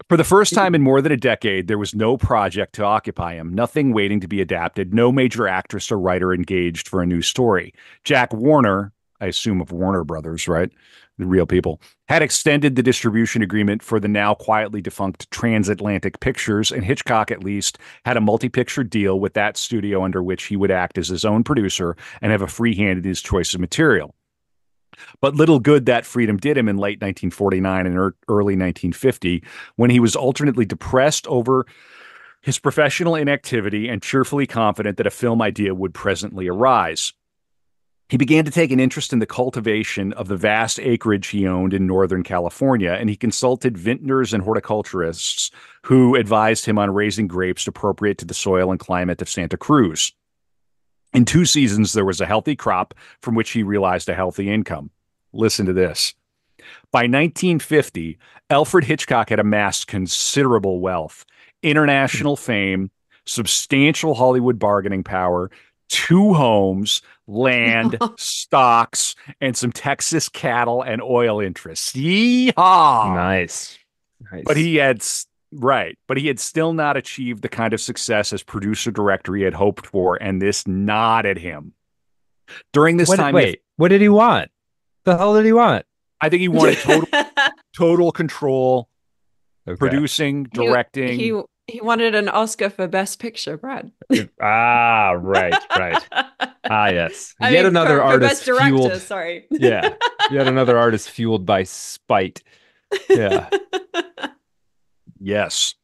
S1: For the first time in more than a decade, there was no project to occupy him, nothing waiting to be adapted, no major actress or writer engaged for a new story. Jack Warner, I assume of Warner Brothers, right? The real people, had extended the distribution agreement for the now quietly defunct Transatlantic Pictures, and Hitchcock, at least, had a multi-picture deal with that studio under which he would act as his own producer and have a free hand in his choice of material. But little good that freedom did him in late 1949 and early 1950, when he was alternately depressed over his professional inactivity and cheerfully confident that a film idea would presently arise. He began to take an interest in the cultivation of the vast acreage he owned in Northern California, and he consulted vintners and horticulturists who advised him on raising grapes appropriate to the soil and climate of Santa Cruz. In 2 seasons, there was a healthy crop from which he realized a healthy income. Listen to this. By 1950, Alfred Hitchcock had amassed considerable wealth, international fame, substantial Hollywood bargaining power, 2 homes, land, stocks, and some Texas cattle and oil interests. Yeehaw!
S2: Nice.
S1: But he had still not achieved the kind of success as producer-director he had hoped for, and this knotted him. During this time...
S2: Wait, what did he want? The hell did he want?
S1: I think he wanted total control,
S2: Okay.
S1: producing, directing.
S3: He wanted an Oscar for Best Picture, Brad.
S2: Right. Yes.
S3: I
S2: Yet
S3: mean,
S2: another
S3: for
S2: artist
S3: Best Director,
S2: fueled.
S3: sorry.
S2: Yeah. Yet another artist fueled by spite. Yeah.
S1: Yes.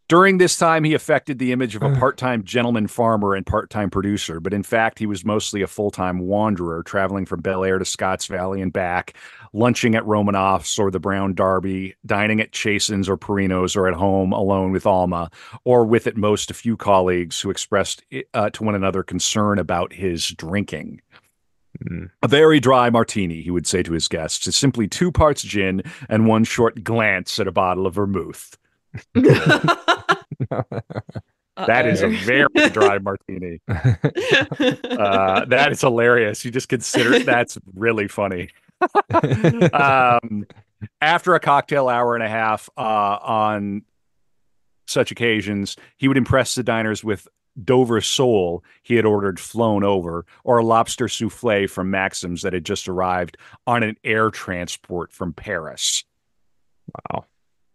S1: During this time, he affected the image of a part-time gentleman farmer and part-time producer, but in fact, he was mostly a full-time wanderer, traveling from Bel Air to Scotts Valley and back, lunching at Romanoff's or the Brown Derby, dining at Chasen's or Perino's, or at home alone with Alma, or with at most a few colleagues who expressed to one another concern about his drinking. A very dry martini, he would say to his guests, is simply 2 parts gin and 1 short glance at a bottle of vermouth. That is a very dry martini. That is hilarious. You just consider that's really funny. After a cocktail hour and a half on such occasions, he would impress the diners with Dover sole he had ordered flown over, or a lobster souffle from Maxim's that had just arrived on an air transport from Paris.
S2: Wow.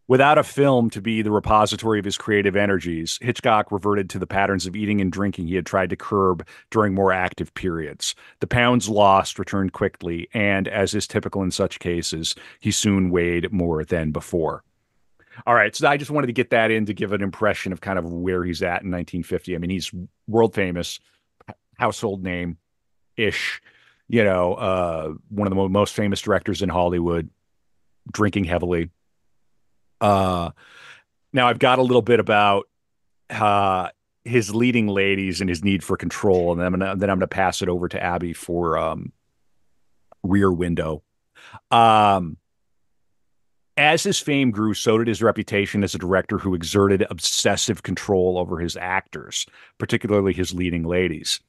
S1: Without a film to be the repository of his creative energies, Hitchcock reverted to the patterns of eating and drinking he had tried to curb during more active periods. The pounds lost returned quickly, and, as is typical in such cases, he soon weighed more than before. All right, so I just wanted to get that in to give an impression of kind of where he's at in 1950. I mean, he's world famous, household name-ish, one of the most famous directors in Hollywood, drinking heavily. Now I've got a little bit about his leading ladies and his need for control, and then I'm gonna pass it over to Abby for Rear Window. As his fame grew, so did his reputation as a director who exerted obsessive control over his actors, particularly his leading ladies.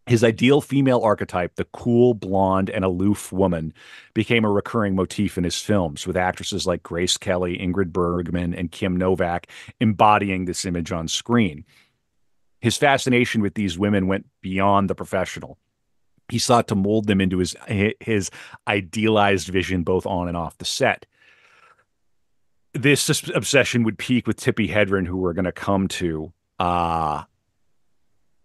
S1: His ideal female archetype, the cool, blonde, and aloof woman, became a recurring motif in his films, with actresses like Grace Kelly, Ingrid Bergman, and Kim Novak embodying this image on screen. His fascination with these women went beyond the professional. He sought to mold them into his idealized vision, both on and off the set. This obsession would peak with Tippi Hedren, who we're going to come to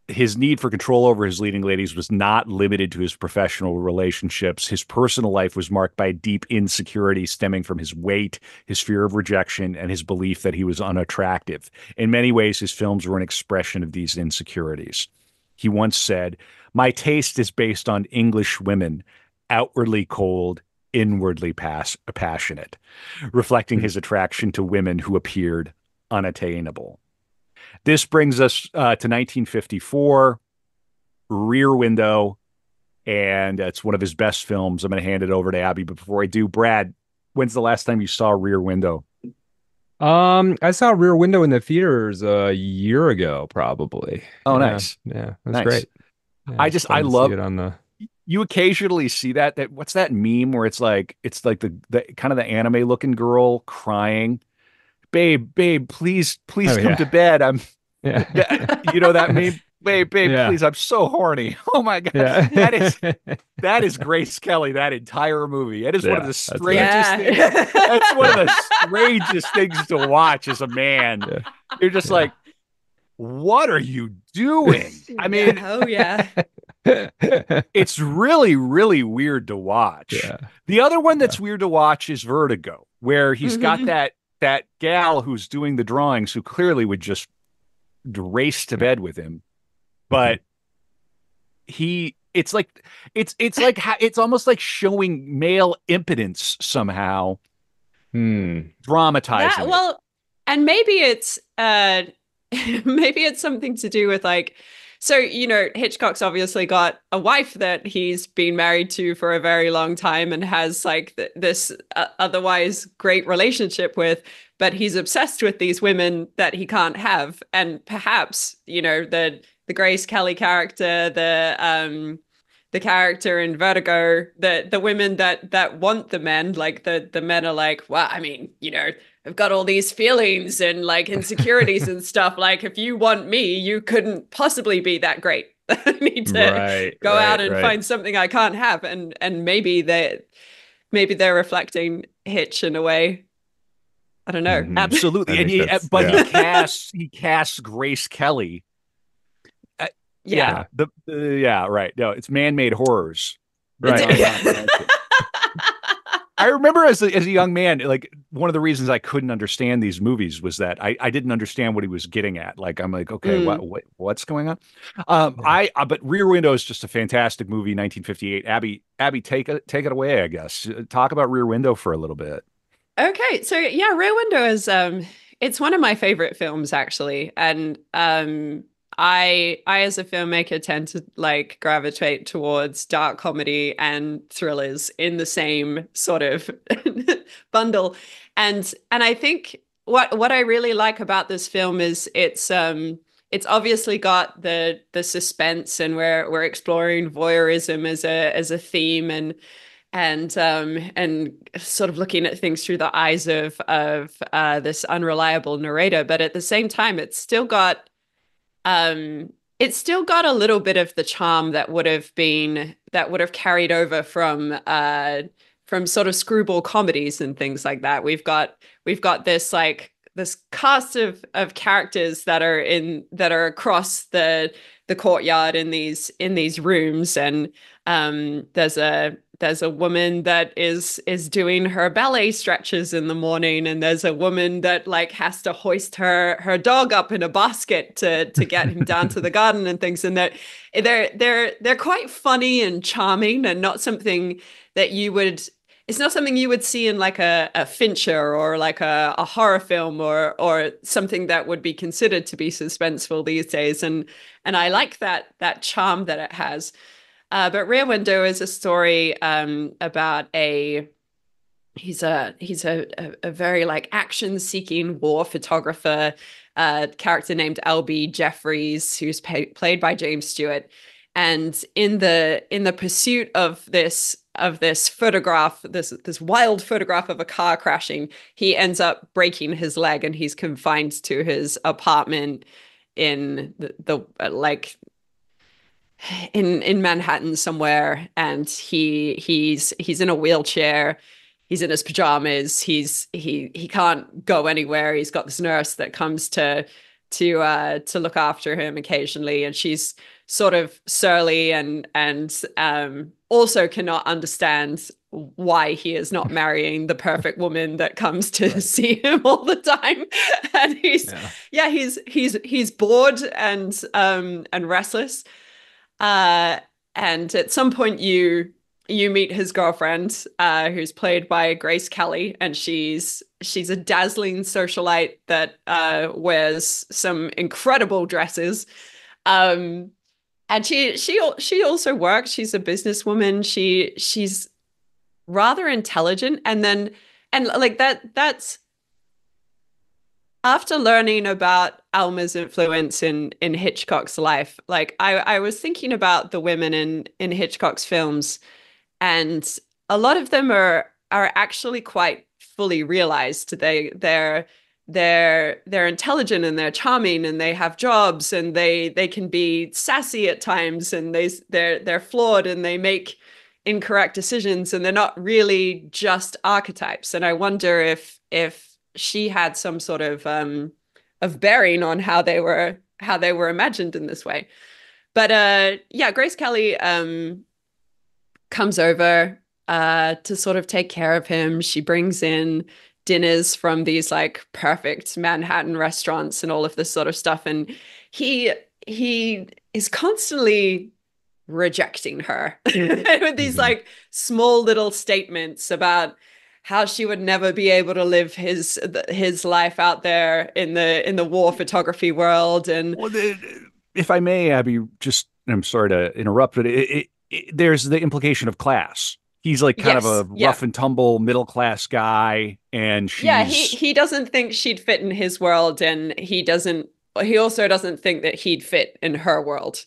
S1: his need for control over his leading ladies was not limited to his professional relationships. His personal life was marked by deep insecurity stemming from his weight, his fear of rejection, and his belief that he was unattractive. In many ways, his films were an expression of these insecurities. He once said, "My taste is based on English women, outwardly cold, inwardly passionate," reflecting his attraction to women who appeared unattainable. This brings us to 1954, Rear Window, and it's one of his best films. I'm going to hand it over to Abby, but before I do, Brad, when's the last time you saw Rear Window?
S2: I saw Rear Window in the theaters a year ago, probably.
S1: Oh,
S2: Yeah,
S1: nice.
S2: yeah, that's
S1: Nice.
S2: great. Yeah, it's
S1: I
S2: fun to see
S1: love
S2: it on the.
S1: you occasionally see that what's that meme where it's like the kind of the anime looking girl crying, babe, please
S2: Oh
S1: come
S2: yeah,
S1: to bed.
S2: yeah,
S1: Yeah, you know that meme? Babe,
S2: yeah,
S1: please, I'm so horny. Oh my God.
S2: yeah,
S1: That is Grace Kelly, that entire movie. It is one of
S2: yeah.
S1: the
S2: That's right.
S1: strangest things. That's one of the
S3: Yeah.
S1: strangest things to watch as a man.
S2: Yeah,
S1: You're just
S2: yeah.
S1: like, what are you doing? I mean,
S3: Yeah. Oh, yeah.
S1: it's really, really weird to watch.
S2: Yeah,
S1: The other one
S2: yeah.
S1: that's weird to watch is Vertigo, where he's got
S3: Mhm.
S1: that gal who's doing the drawings who clearly would just race to bed with him,
S2: Mhm.
S1: but it's like it's almost like showing male impotence somehow,
S2: Hmm.
S3: That,
S1: dramatizing it.
S3: well, and maybe it's maybe it's something to do with like, so Hitchcock's obviously got a wife that he's been married to for a very long time and has like this otherwise great relationship with, but he's obsessed with these women that he can't have. And perhaps the Grace Kelly character, the character in Vertigo, the women that want the men, like the men are like, well, I mean, I've got all these feelings and like insecurities and stuff. Like, if you want me, you couldn't possibly be that great. I need to
S2: Right,
S3: go out and
S2: right.
S3: find something I can't have. And maybe they're reflecting Hitch in a way. I don't know.
S2: Hmm. I
S1: Absolutely, and
S2: think that's
S1: but
S2: yeah,
S1: he casts Grace Kelly. Uh,
S3: Yeah.
S1: yeah,
S2: yeah,
S1: yeah, right. No, it's man-made horrors. Right
S2: right.
S1: on comprehension. I remember as a young man, like one of the reasons I couldn't understand these movies was that I didn't understand what he was getting at. Like I'm like, okay,
S3: Mm.
S1: what's going on?
S2: Yeah.
S1: But Rear Window is just a fantastic movie, 1958. Abby, take it away, I guess. Talk about Rear Window for a little bit.
S3: Okay, so yeah, Rear Window is it's one of my favorite films actually. And I as a filmmaker tend to like gravitate towards dark comedy and thrillers in the same sort of bundle. And I think what I really like about this film is it's obviously got the suspense, and we're exploring voyeurism as a theme, and sort of looking at things through the eyes of this unreliable narrator. But at the same time, it's still got a little bit of the charm that would have carried over from sort of screwball comedies and things like that. We've got this like this cast of characters that are across the courtyard in these rooms, and there's a woman that is doing her ballet stretches in the morning, and there's a woman that like has to hoist her dog up in a basket to get him down to the garden and things. And they're quite funny and charming, and not something that you would it's not something you would see in like a Fincher or like a horror film, or something that would be considered to be suspenseful these days. And I like that charm that it has. But Rear Window is a story about he's a very like action-seeking war photographer, character named L.B. Jeffries, who's played by James Stewart. And in the pursuit of this photograph, this wild photograph of a car crashing, he ends up breaking his leg, and he's confined to his apartment in the like in Manhattan somewhere. And he's in a wheelchair. He's in his pajamas. He can't go anywhere. He's got this nurse that comes to to look after him occasionally, and she's sort of surly and also cannot understand why he is not marrying the perfect woman that comes to see him all the time. And he's bored and restless. And at some point you meet his girlfriend, who's played by Grace Kelly, and she's a dazzling socialite that wears some incredible dresses. And she also works. She's a businesswoman. She's rather intelligent, and like that's after learning about Alma's influence in Hitchcock's life. Like I was thinking about the women in Hitchcock's films, and a lot of them are actually quite fully realized. They're intelligent and they're charming and they have jobs and they can be sassy at times, and they're flawed and they make incorrect decisions, and they're not really just archetypes. And I wonder if she had some sort of bearing on how they were imagined in this way. But yeah, Grace Kelly comes over to sort of take care of him. She brings in dinners from these like perfect Manhattan restaurants and all of this sort of stuff, and he is constantly rejecting her with these like small little statements about how she would never be able to live his life out there in the war photography world. And
S1: well, if I may, Abby, just I'm sorry to interrupt, but there's the implication of class. He's like kind of a rough and tumble middle class guy, and
S3: he doesn't think she'd fit in his world, and he also doesn't think that he'd fit in her world.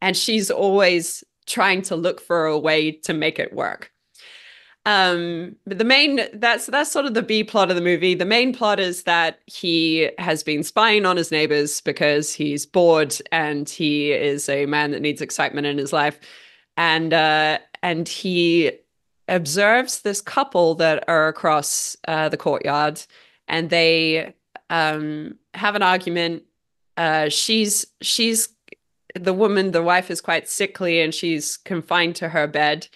S3: And she's always trying to look for a way to make it work. But that's sort of the B plot of the movie. The main plot is that he has been spying on his neighbors because he's bored and he is a man that needs excitement in his life. And he observes this couple that are across the courtyard, and they have an argument. She's the woman, the wife, is quite sickly and she's confined to her bed.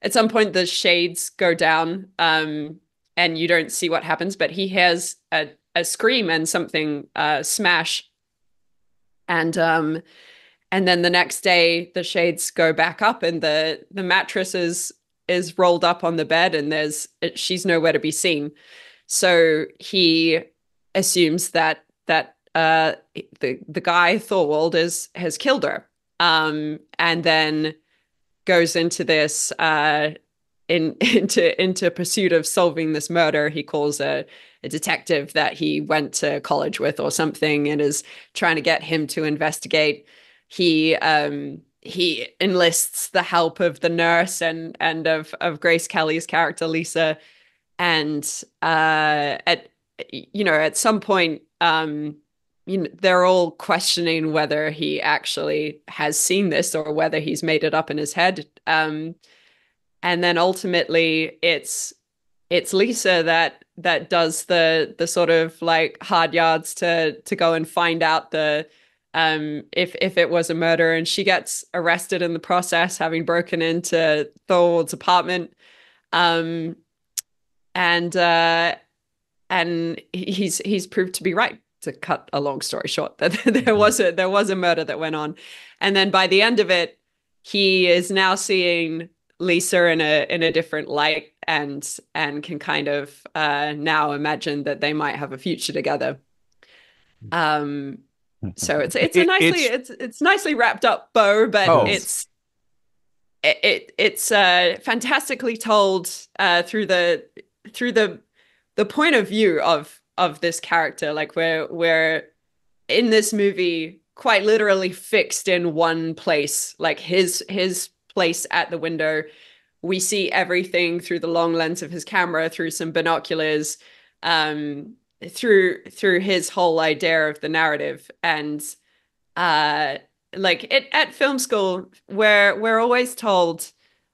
S3: At some point, the shades go down, and you don't see what happens, but he hears a scream and something smash. And then the next day, the shades go back up, and the mattress is rolled up on the bed, and she's nowhere to be seen. So he assumes that the guy Thorwald has killed her, and then goes into this into pursuit of solving this murder. He calls a detective that he went to college with or something, and is trying to get him to investigate. He enlists the help of the nurse and of Grace Kelly's character Lisa, and at some point they're all questioning whether he actually has seen this or whether he's made it up in his head. And then ultimately it's Lisa that does the sort of like hard yards to go and find out if it was a murder, and she gets arrested in the process, having broken into Thorwald's apartment. And he's proved to be right, to cut a long story short, that there was a murder that went on. And then by the end of it, he is now seeing Lisa in a different light, and can kind of now imagine that they might have a future together. So it's nicely wrapped up bow, but it's fantastically told through the point of view of this character. Like we're in this movie quite literally fixed in one place, like his place at the window. We see everything through the long lens of his camera, through some binoculars, through his whole idea of the narrative. And like at film school, we're always told,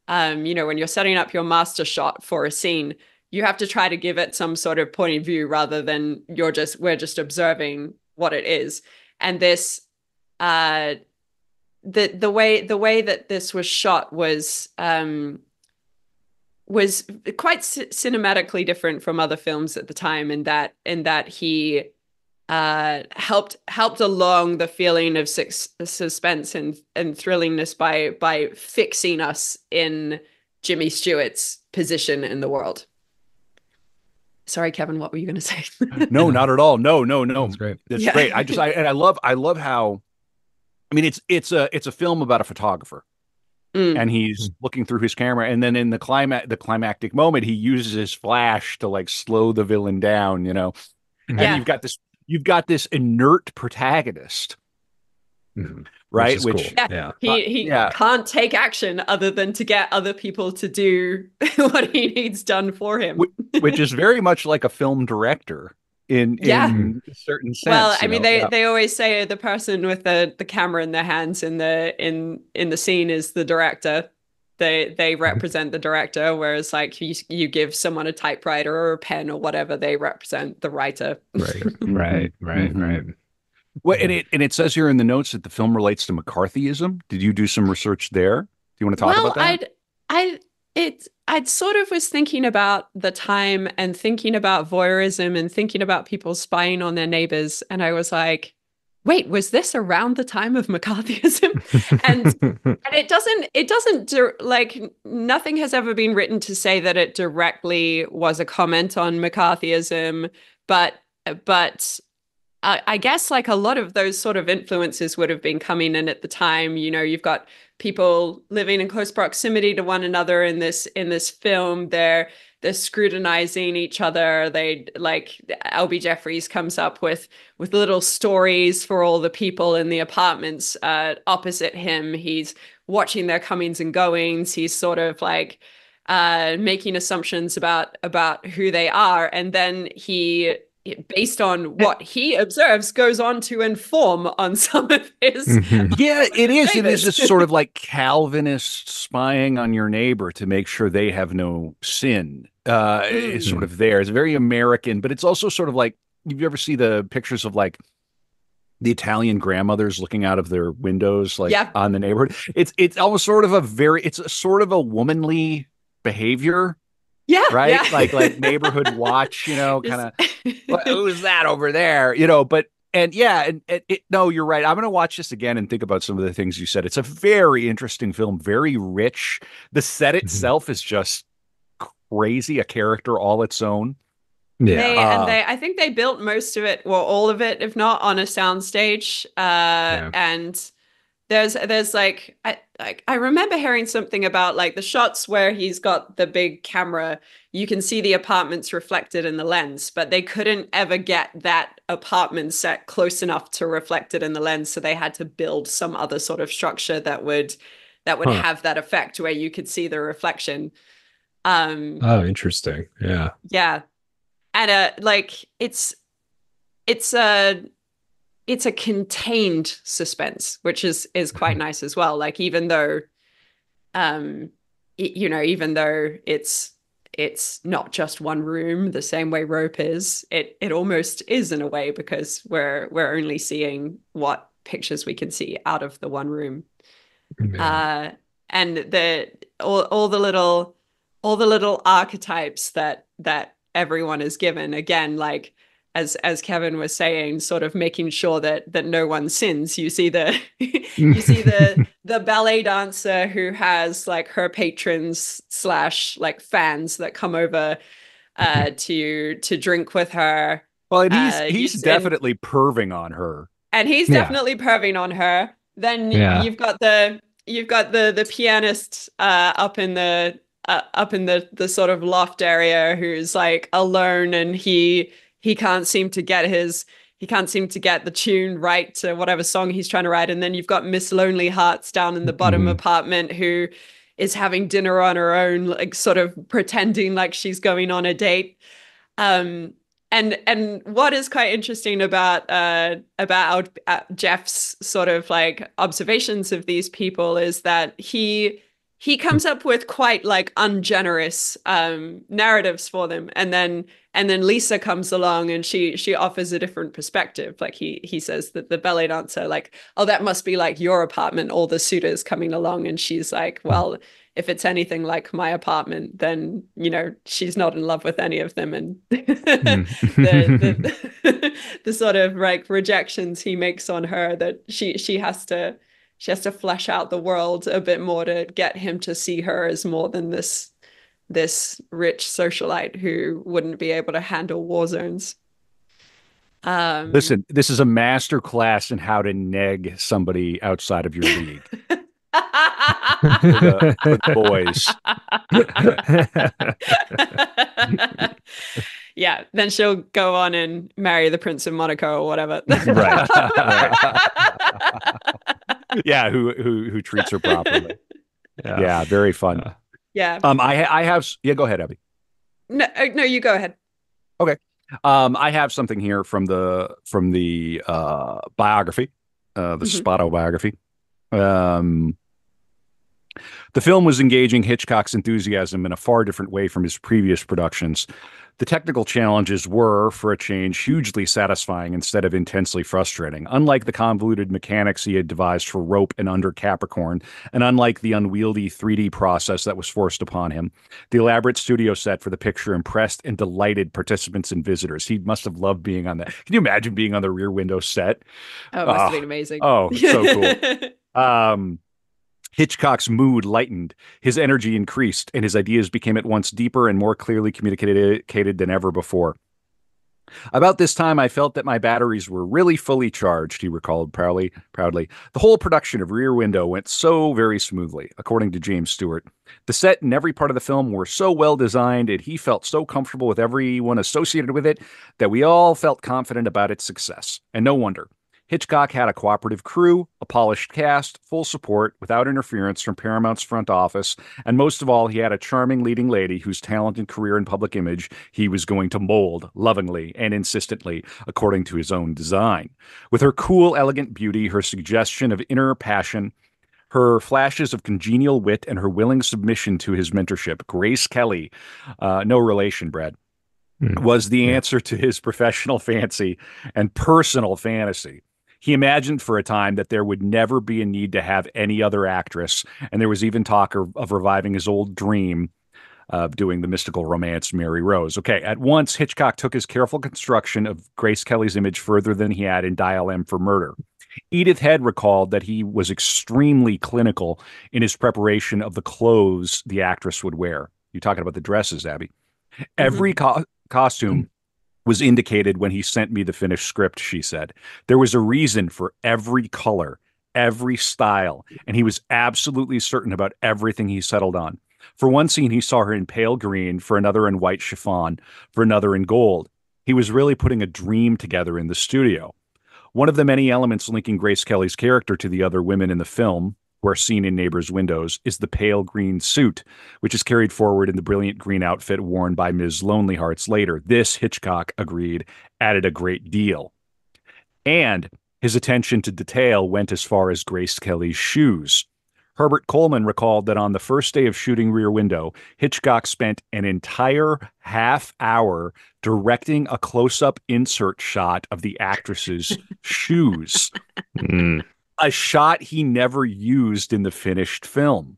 S3: when you're setting up your master shot for a scene, you have to try to give it some sort of point of view, rather than we're just observing what it is. And this the way that this was shot was quite cinematically different from other films at the time, in that he helped along the feeling of suspense and thrillingness by fixing us in Jimmy Stewart's position in the world. Sorry, Kevin, what were you going to say?
S1: No, not at all. No.
S2: That's great.
S1: That's great. I love how, I mean, it's a film about a photographer. And he's looking through his camera, and then in the climactic moment, he uses his flash to like slow the villain down, you know. And you've got this inert protagonist, right?
S2: Which cool.
S3: He can't take action other than to get other people to do what he needs done for him,
S1: which is very much like a film director in a certain sense.
S3: Well, I mean, they always say the person with the camera in their hands in the scene is the director. They represent the director, whereas like you give someone a typewriter or a pen or whatever, they represent the writer.
S2: Right.
S1: Well, and it says here in the notes that the film relates to McCarthyism. Did you do some research there? Do you want to talk about that?
S3: I sort of was thinking about the time and thinking about voyeurism and thinking about people spying on their neighbors, and I was like, wait, was this around the time of McCarthyism? and it doesn't like, nothing has ever been written to say that it directly was a comment on McCarthyism, but I guess like a lot of those sort of influences would have been coming in at the time. You know, you've got people living in close proximity to one another in this film. They're scrutinizing each other. They like, L.B. Jeffries comes up with little stories for all the people in the apartments opposite him. He's watching their comings and goings. He's sort of like making assumptions about who they are, and then he, based on what he observes, goes on to inform on some of his
S1: it is this sort of like Calvinist spying on your neighbor to make sure they have no sin. Is sort of there. It's very American, but it's also sort of like, you ever see the pictures of like the Italian grandmothers looking out of their windows like on the neighborhood? It's almost sort of it's a sort of a womanly behavior.
S3: Yeah.
S1: Right.
S3: Yeah.
S1: Like neighborhood watch, you know, kind of, who's that over there? You know, but, no, you're right. I'm going to watch this again and think about some of the things you said. It's a very interesting film, very rich. The set itself is just crazy, a character all its own.
S3: Yeah. I think they built most of it, well, all of it, if not on a soundstage. And there's like, I remember hearing something about like the shots where he's got the big camera, you can see the apartments reflected in the lens, but they couldn't ever get that apartment set close enough to reflect it in the lens. So they had to build some other sort of structure that would have that effect where you could see the reflection.
S2: Oh, interesting. Yeah.
S3: Yeah. And like it's a contained suspense, which is quite nice as well. Like, even though even though it's not just one room the same way Rope is, it almost is in a way, because we're only seeing what pictures we can see out of the one room. And all the little archetypes that everyone is given, again, like as Kevin was saying, sort of making sure that no one sins. You see the the ballet dancer who has like her patrons / like fans that come over to drink with her.
S1: Well, and he's definitely perving on her.
S3: And he's definitely perving on her. Then you've got the pianist up in the sort of loft area, who's like alone, and he can't seem to get the tune right to whatever song he's trying to write. And then you've got Miss Lonely Hearts down in the bottom apartment, who is having dinner on her own, like sort of pretending like she's going on a date. And what is quite interesting about Jeff's sort of like observations of these people is that he he comes up with quite like ungenerous narratives for them, and then Lisa comes along and she offers a different perspective. Like he says that the ballet dancer, like, oh, that must be like your apartment, all the suitors coming along, and she's like, well, if it's anything like my apartment, then she's not in love with any of them, and the sort of like rejections he makes on her, that she has to flesh out the world a bit more to get him to see her as more than this rich socialite who wouldn't be able to handle war zones.
S1: Listen, this is a master class in how to neg somebody outside of your league. For the boys.
S3: Yeah, then she'll go on and marry the Prince of Monaco or whatever.
S2: Right.
S1: Yeah, who treats her properly. Yeah, very fun.
S3: Yeah.
S1: I have, yeah, go ahead, Abby.
S3: No, you go ahead.
S1: Okay. I have something here from the biography, the Spotto biography. The film was engaging Hitchcock's enthusiasm in a far different way from his previous productions. The technical challenges were, for a change, hugely satisfying instead of intensely frustrating. Unlike the convoluted mechanics he had devised for Rope and Under Capricorn, and unlike the unwieldy 3D process that was forced upon him, the elaborate studio set for the picture impressed and delighted participants and visitors. He must have loved being on that. Can you imagine being on the Rear Window set?
S3: Oh, it must have been amazing.
S1: Oh, so cool. Hitchcock's mood lightened, his energy increased, and his ideas became at once deeper and more clearly communicated than ever before. About this time, I felt that my batteries were really fully charged, he recalled proudly. The whole production of Rear Window went so very smoothly, according to James Stewart. The set and every part of the film were so well designed, and he felt so comfortable with everyone associated with it that we all felt confident about its success. And no wonder. Hitchcock had a cooperative crew, a polished cast, full support, without interference from Paramount's front office, and most of all, he had a charming leading lady whose talent and career and public image he was going to mold lovingly and insistently according to his own design. With her cool, elegant beauty, her suggestion of inner passion, her flashes of congenial wit, and her willing submission to his mentorship, Grace Kelly, no relation, Brad, was the answer to his professional fancy and personal fantasy. He imagined for a time that there would never be a need to have any other actress, and there was even talk of reviving his old dream of doing the mystical romance Mary Rose. Okay, at once, Hitchcock took his careful construction of Grace Kelly's image further than he had in Dial M for Murder. Edith Head recalled that he was extremely clinical in his preparation of the clothes the actress would wear. You're talking about the dresses, Abby. Every costume was indicated when he sent me the finished script, she said. There was a reason for every color, every style, and he was absolutely certain about everything he settled on. For one scene, he saw her in pale green, for another in white chiffon, for another in gold. He was really putting a dream together in the studio. One of the many elements linking Grace Kelly's character to the other women in the film, who are seen in neighbors' windows, is the pale green suit, which is carried forward in the brilliant green outfit worn by Ms. Lonely Hearts later. This, Hitchcock agreed, added a great deal. And his attention to detail went as far as Grace Kelly's shoes. Herbert Coleman recalled that on the first day of shooting Rear Window, Hitchcock spent an entire half hour directing a close-up insert shot of the actress's shoes. A shot he never used in the finished film.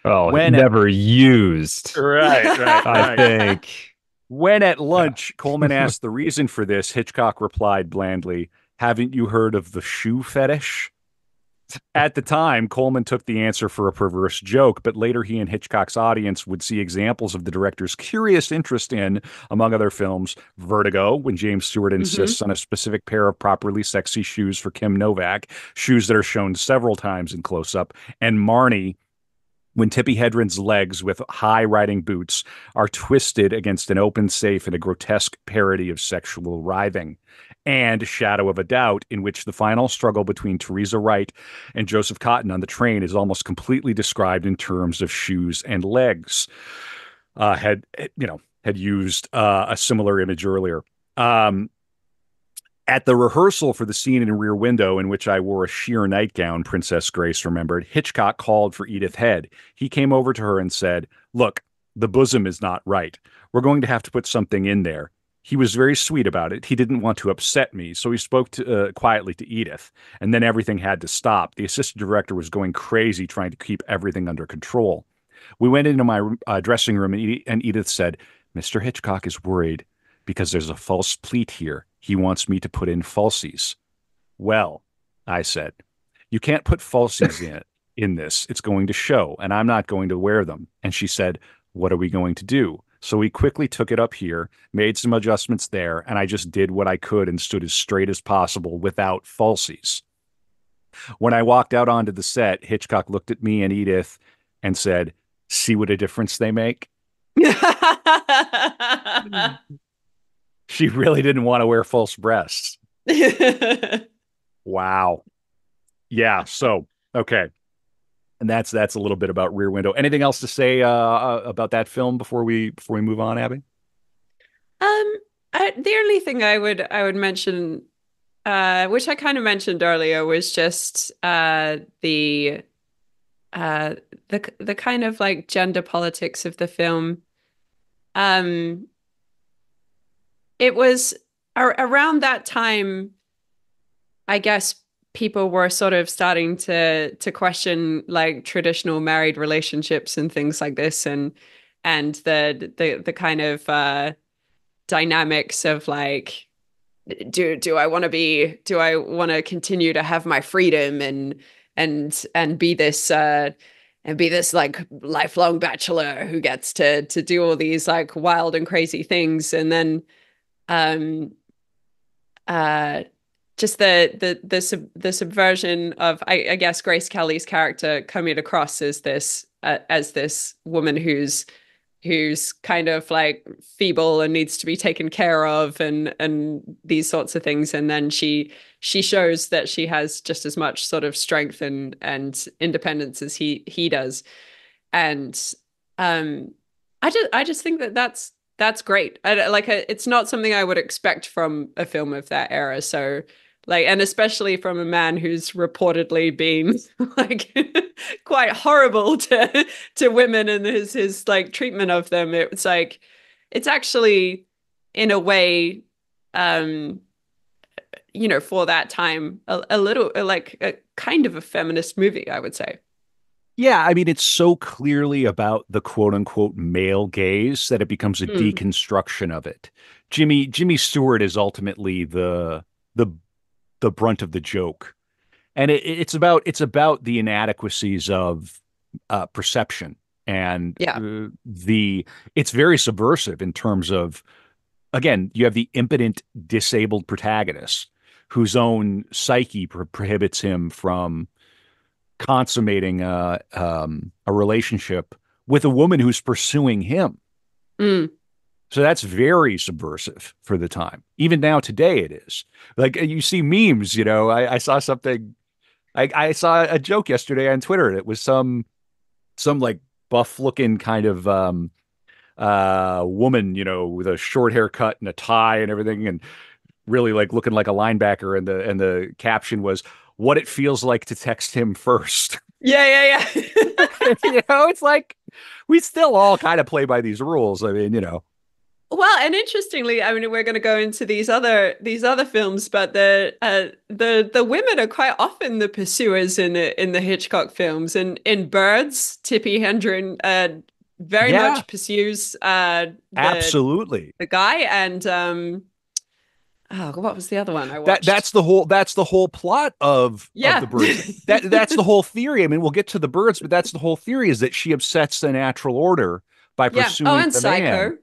S2: Oh, never used.
S1: Right.
S2: I think.
S1: When at lunch, Coleman asked the reason for this, Hitchcock replied blandly, "Haven't you heard of the shoe fetish?" At the time, Coleman took the answer for a perverse joke, but later he and Hitchcock's audience would see examples of the director's curious interest in, among other films, Vertigo, when James Stewart insists on a specific pair of properly sexy shoes for Kim Novak, shoes that are shown several times in close-up, and Marnie, when Tippi Hedren's legs with high riding boots are twisted against an open safe in a grotesque parody of sexual writhing. And Shadow of a Doubt, in which the final struggle between Teresa Wright and Joseph Cotton on the train is almost completely described in terms of shoes and legs. Had used a similar image earlier. At the rehearsal for the scene in Rear Window, in which I wore a sheer nightgown, Princess Grace remembered, Hitchcock called for Edith Head. He came over to her and said, "Look, the bosom is not right. We're going to have to put something in there." He was very sweet about it. He didn't want to upset me, so he spoke quietly to Edith, and then everything had to stop. The assistant director was going crazy trying to keep everything under control. We went into my dressing room, and Edith said, "Mr. Hitchcock is worried because there's a false pleat here. He wants me to put in falsies." "Well," I said, "you can't put falsies in this. It's going to show, and I'm not going to wear them." And she said, "What are we going to do?" So we quickly took it up here, made some adjustments there, and I just did what I could and stood as straight as possible without falsies. When I walked out onto the set, Hitchcock looked at me and Edith and said, "See what a difference they make?" She really didn't want to wear false breasts. Wow. Yeah. So, okay. And that's a little bit about Rear Window. Anything else to say about that film before we move on, Abby?
S3: The only thing I would mention, which I kind of mentioned earlier, was just the kind of like gender politics of the film. It was around that time, I guess people were sort of starting to question like traditional married relationships and things like this, and the kind of dynamics of like, do I want to continue to have my freedom and be this like lifelong bachelor who gets to do all these like wild and crazy things, and then um just the subversion of I guess Grace Kelly's character coming across as this woman who's kind of like feeble and needs to be taken care of and these sorts of things, and then she shows that she has just as much sort of strength and independence as he does. And I just think that's great. It's not something I would expect from a film of that era. So like, and especially from a man who's reportedly been like quite horrible to women and his like treatment of them. It's like, it's actually in a way, for that time, a little like a kind of a feminist movie, I would say.
S1: Yeah, I mean, it's so clearly about the quote unquote male gaze that it becomes a
S3: Mm,
S1: deconstruction of it. Jimmy Stewart is ultimately the the brunt of the joke. And it's about the inadequacies of perception and
S3: yeah.
S1: the it's very subversive in terms of, again, you have the impotent disabled protagonist whose own psyche prohibits him from consummating a relationship with a woman who's pursuing him.
S3: Mm,
S1: So that's very subversive for the time. Even now, today, it is. Like you see memes, I saw something, I saw a joke yesterday on Twitter. And it was some like buff looking kind of woman, with a short haircut and a tie and everything, and really like looking like a linebacker. And the caption was, "What it feels like to text him first."
S3: yeah, yeah.
S1: It's like we still all kind of play by these rules. I mean.
S3: Well, and interestingly, I mean, we're going to go into these other films, but the women are quite often the pursuers in the Hitchcock films. And in Birds, Tippi Hedren very
S1: Yeah,
S3: much pursues
S1: absolutely.
S3: the guy, and oh, what was the other one I
S1: That
S3: watched?
S1: that's the whole plot of
S3: Yeah,
S1: the birds. That's the whole theory. I mean, we'll get to the birds, but that's the whole theory, is that she upsets the natural order by
S3: yeah. Oh,
S1: pursuing
S3: and
S1: the man.
S3: Psycho.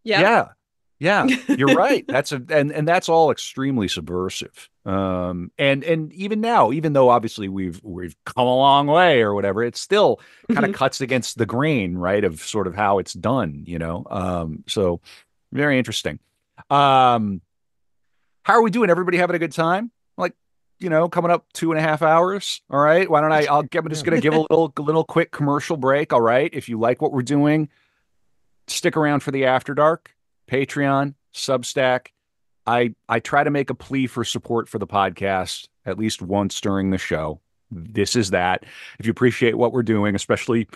S3: Yep.
S1: Yeah. Yeah. You're right. And that's all extremely subversive. And even now, even though obviously we've come a long way or whatever, it still kind of cuts against the grain, right, of sort of how it's done. So very interesting. Um how are we doing? Everybody having a good time? Like, coming up 2.5 hours. All right. Why don't I'm just
S2: Yeah.
S1: gonna give a little quick commercial break. All right. If you like what we're doing, stick around for the After Dark, Patreon, Substack. I try to make a plea for support for the podcast at least once during the show. This is that. If you appreciate what we're doing, especially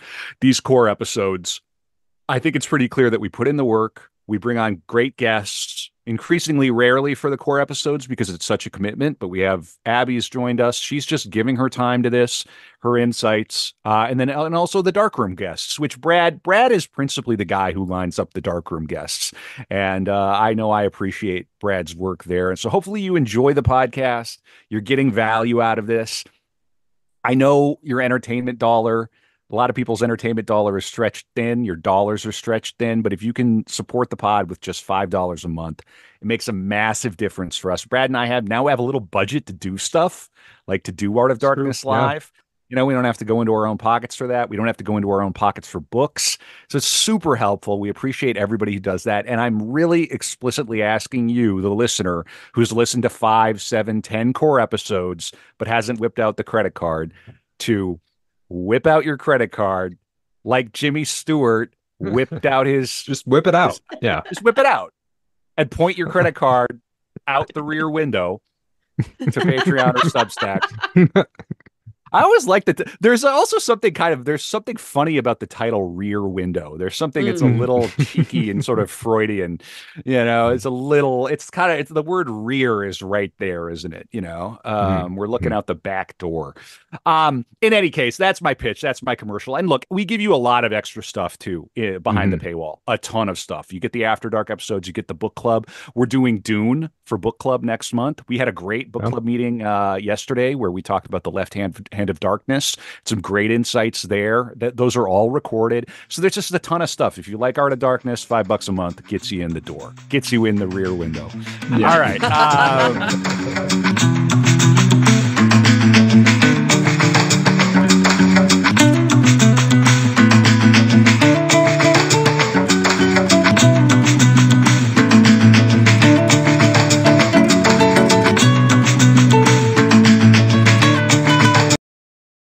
S1: these core episodes, I think it's pretty clear that we put in the work. We bring on great guests, increasingly rarely for the core episodes because it's such a commitment. But we have Abbie's joined us. She's just giving her time to this, her insights, and also the darkroom guests. Which Brad is principally the guy who lines up the darkroom guests, and I know I appreciate Brad's work there. And so hopefully you enjoy the podcast. You're getting value out of this. I know your entertainment dollar. A lot of people's entertainment dollar is stretched thin. Your dollars are stretched thin. But if you can support the pod with just $5 a month, it makes a massive difference for us. Brad and I have a little budget to do stuff, like to do Art of Darkness live. You know, we don't have to go into our own pockets for that. We don't have to go into our own pockets for books. So it's super helpful. We appreciate everybody who does that. And I'm really explicitly asking you, the listener, who's listened to 5, 7, 10 core episodes, but hasn't whipped out the credit card, to whip out your credit card like Jimmy Stewart whipped out his...
S2: Just whip it out.
S1: Just whip it out and point your credit card out the rear window to Patreon or Substack. I always like that. There's also something there's something funny about the title Rear Window. There's something, it's a little cheeky and sort of Freudian, you know, it's the word rear is right there, isn't it? You know, we're looking out the back door. In any case, that's my pitch. That's my commercial. And look, we give you a lot of extra stuff too, behind the paywall, a ton of stuff. You get the After Dark episodes, you get the book club. We're doing Dune for book club next month. We had a great book club meeting yesterday where we talked about the Left Hand of Darkness. Some great insights there. Those are all recorded. So there's just a ton of stuff. If you like Art of Darkness, $5 a month gets you in the door, gets you in the rear window. All right.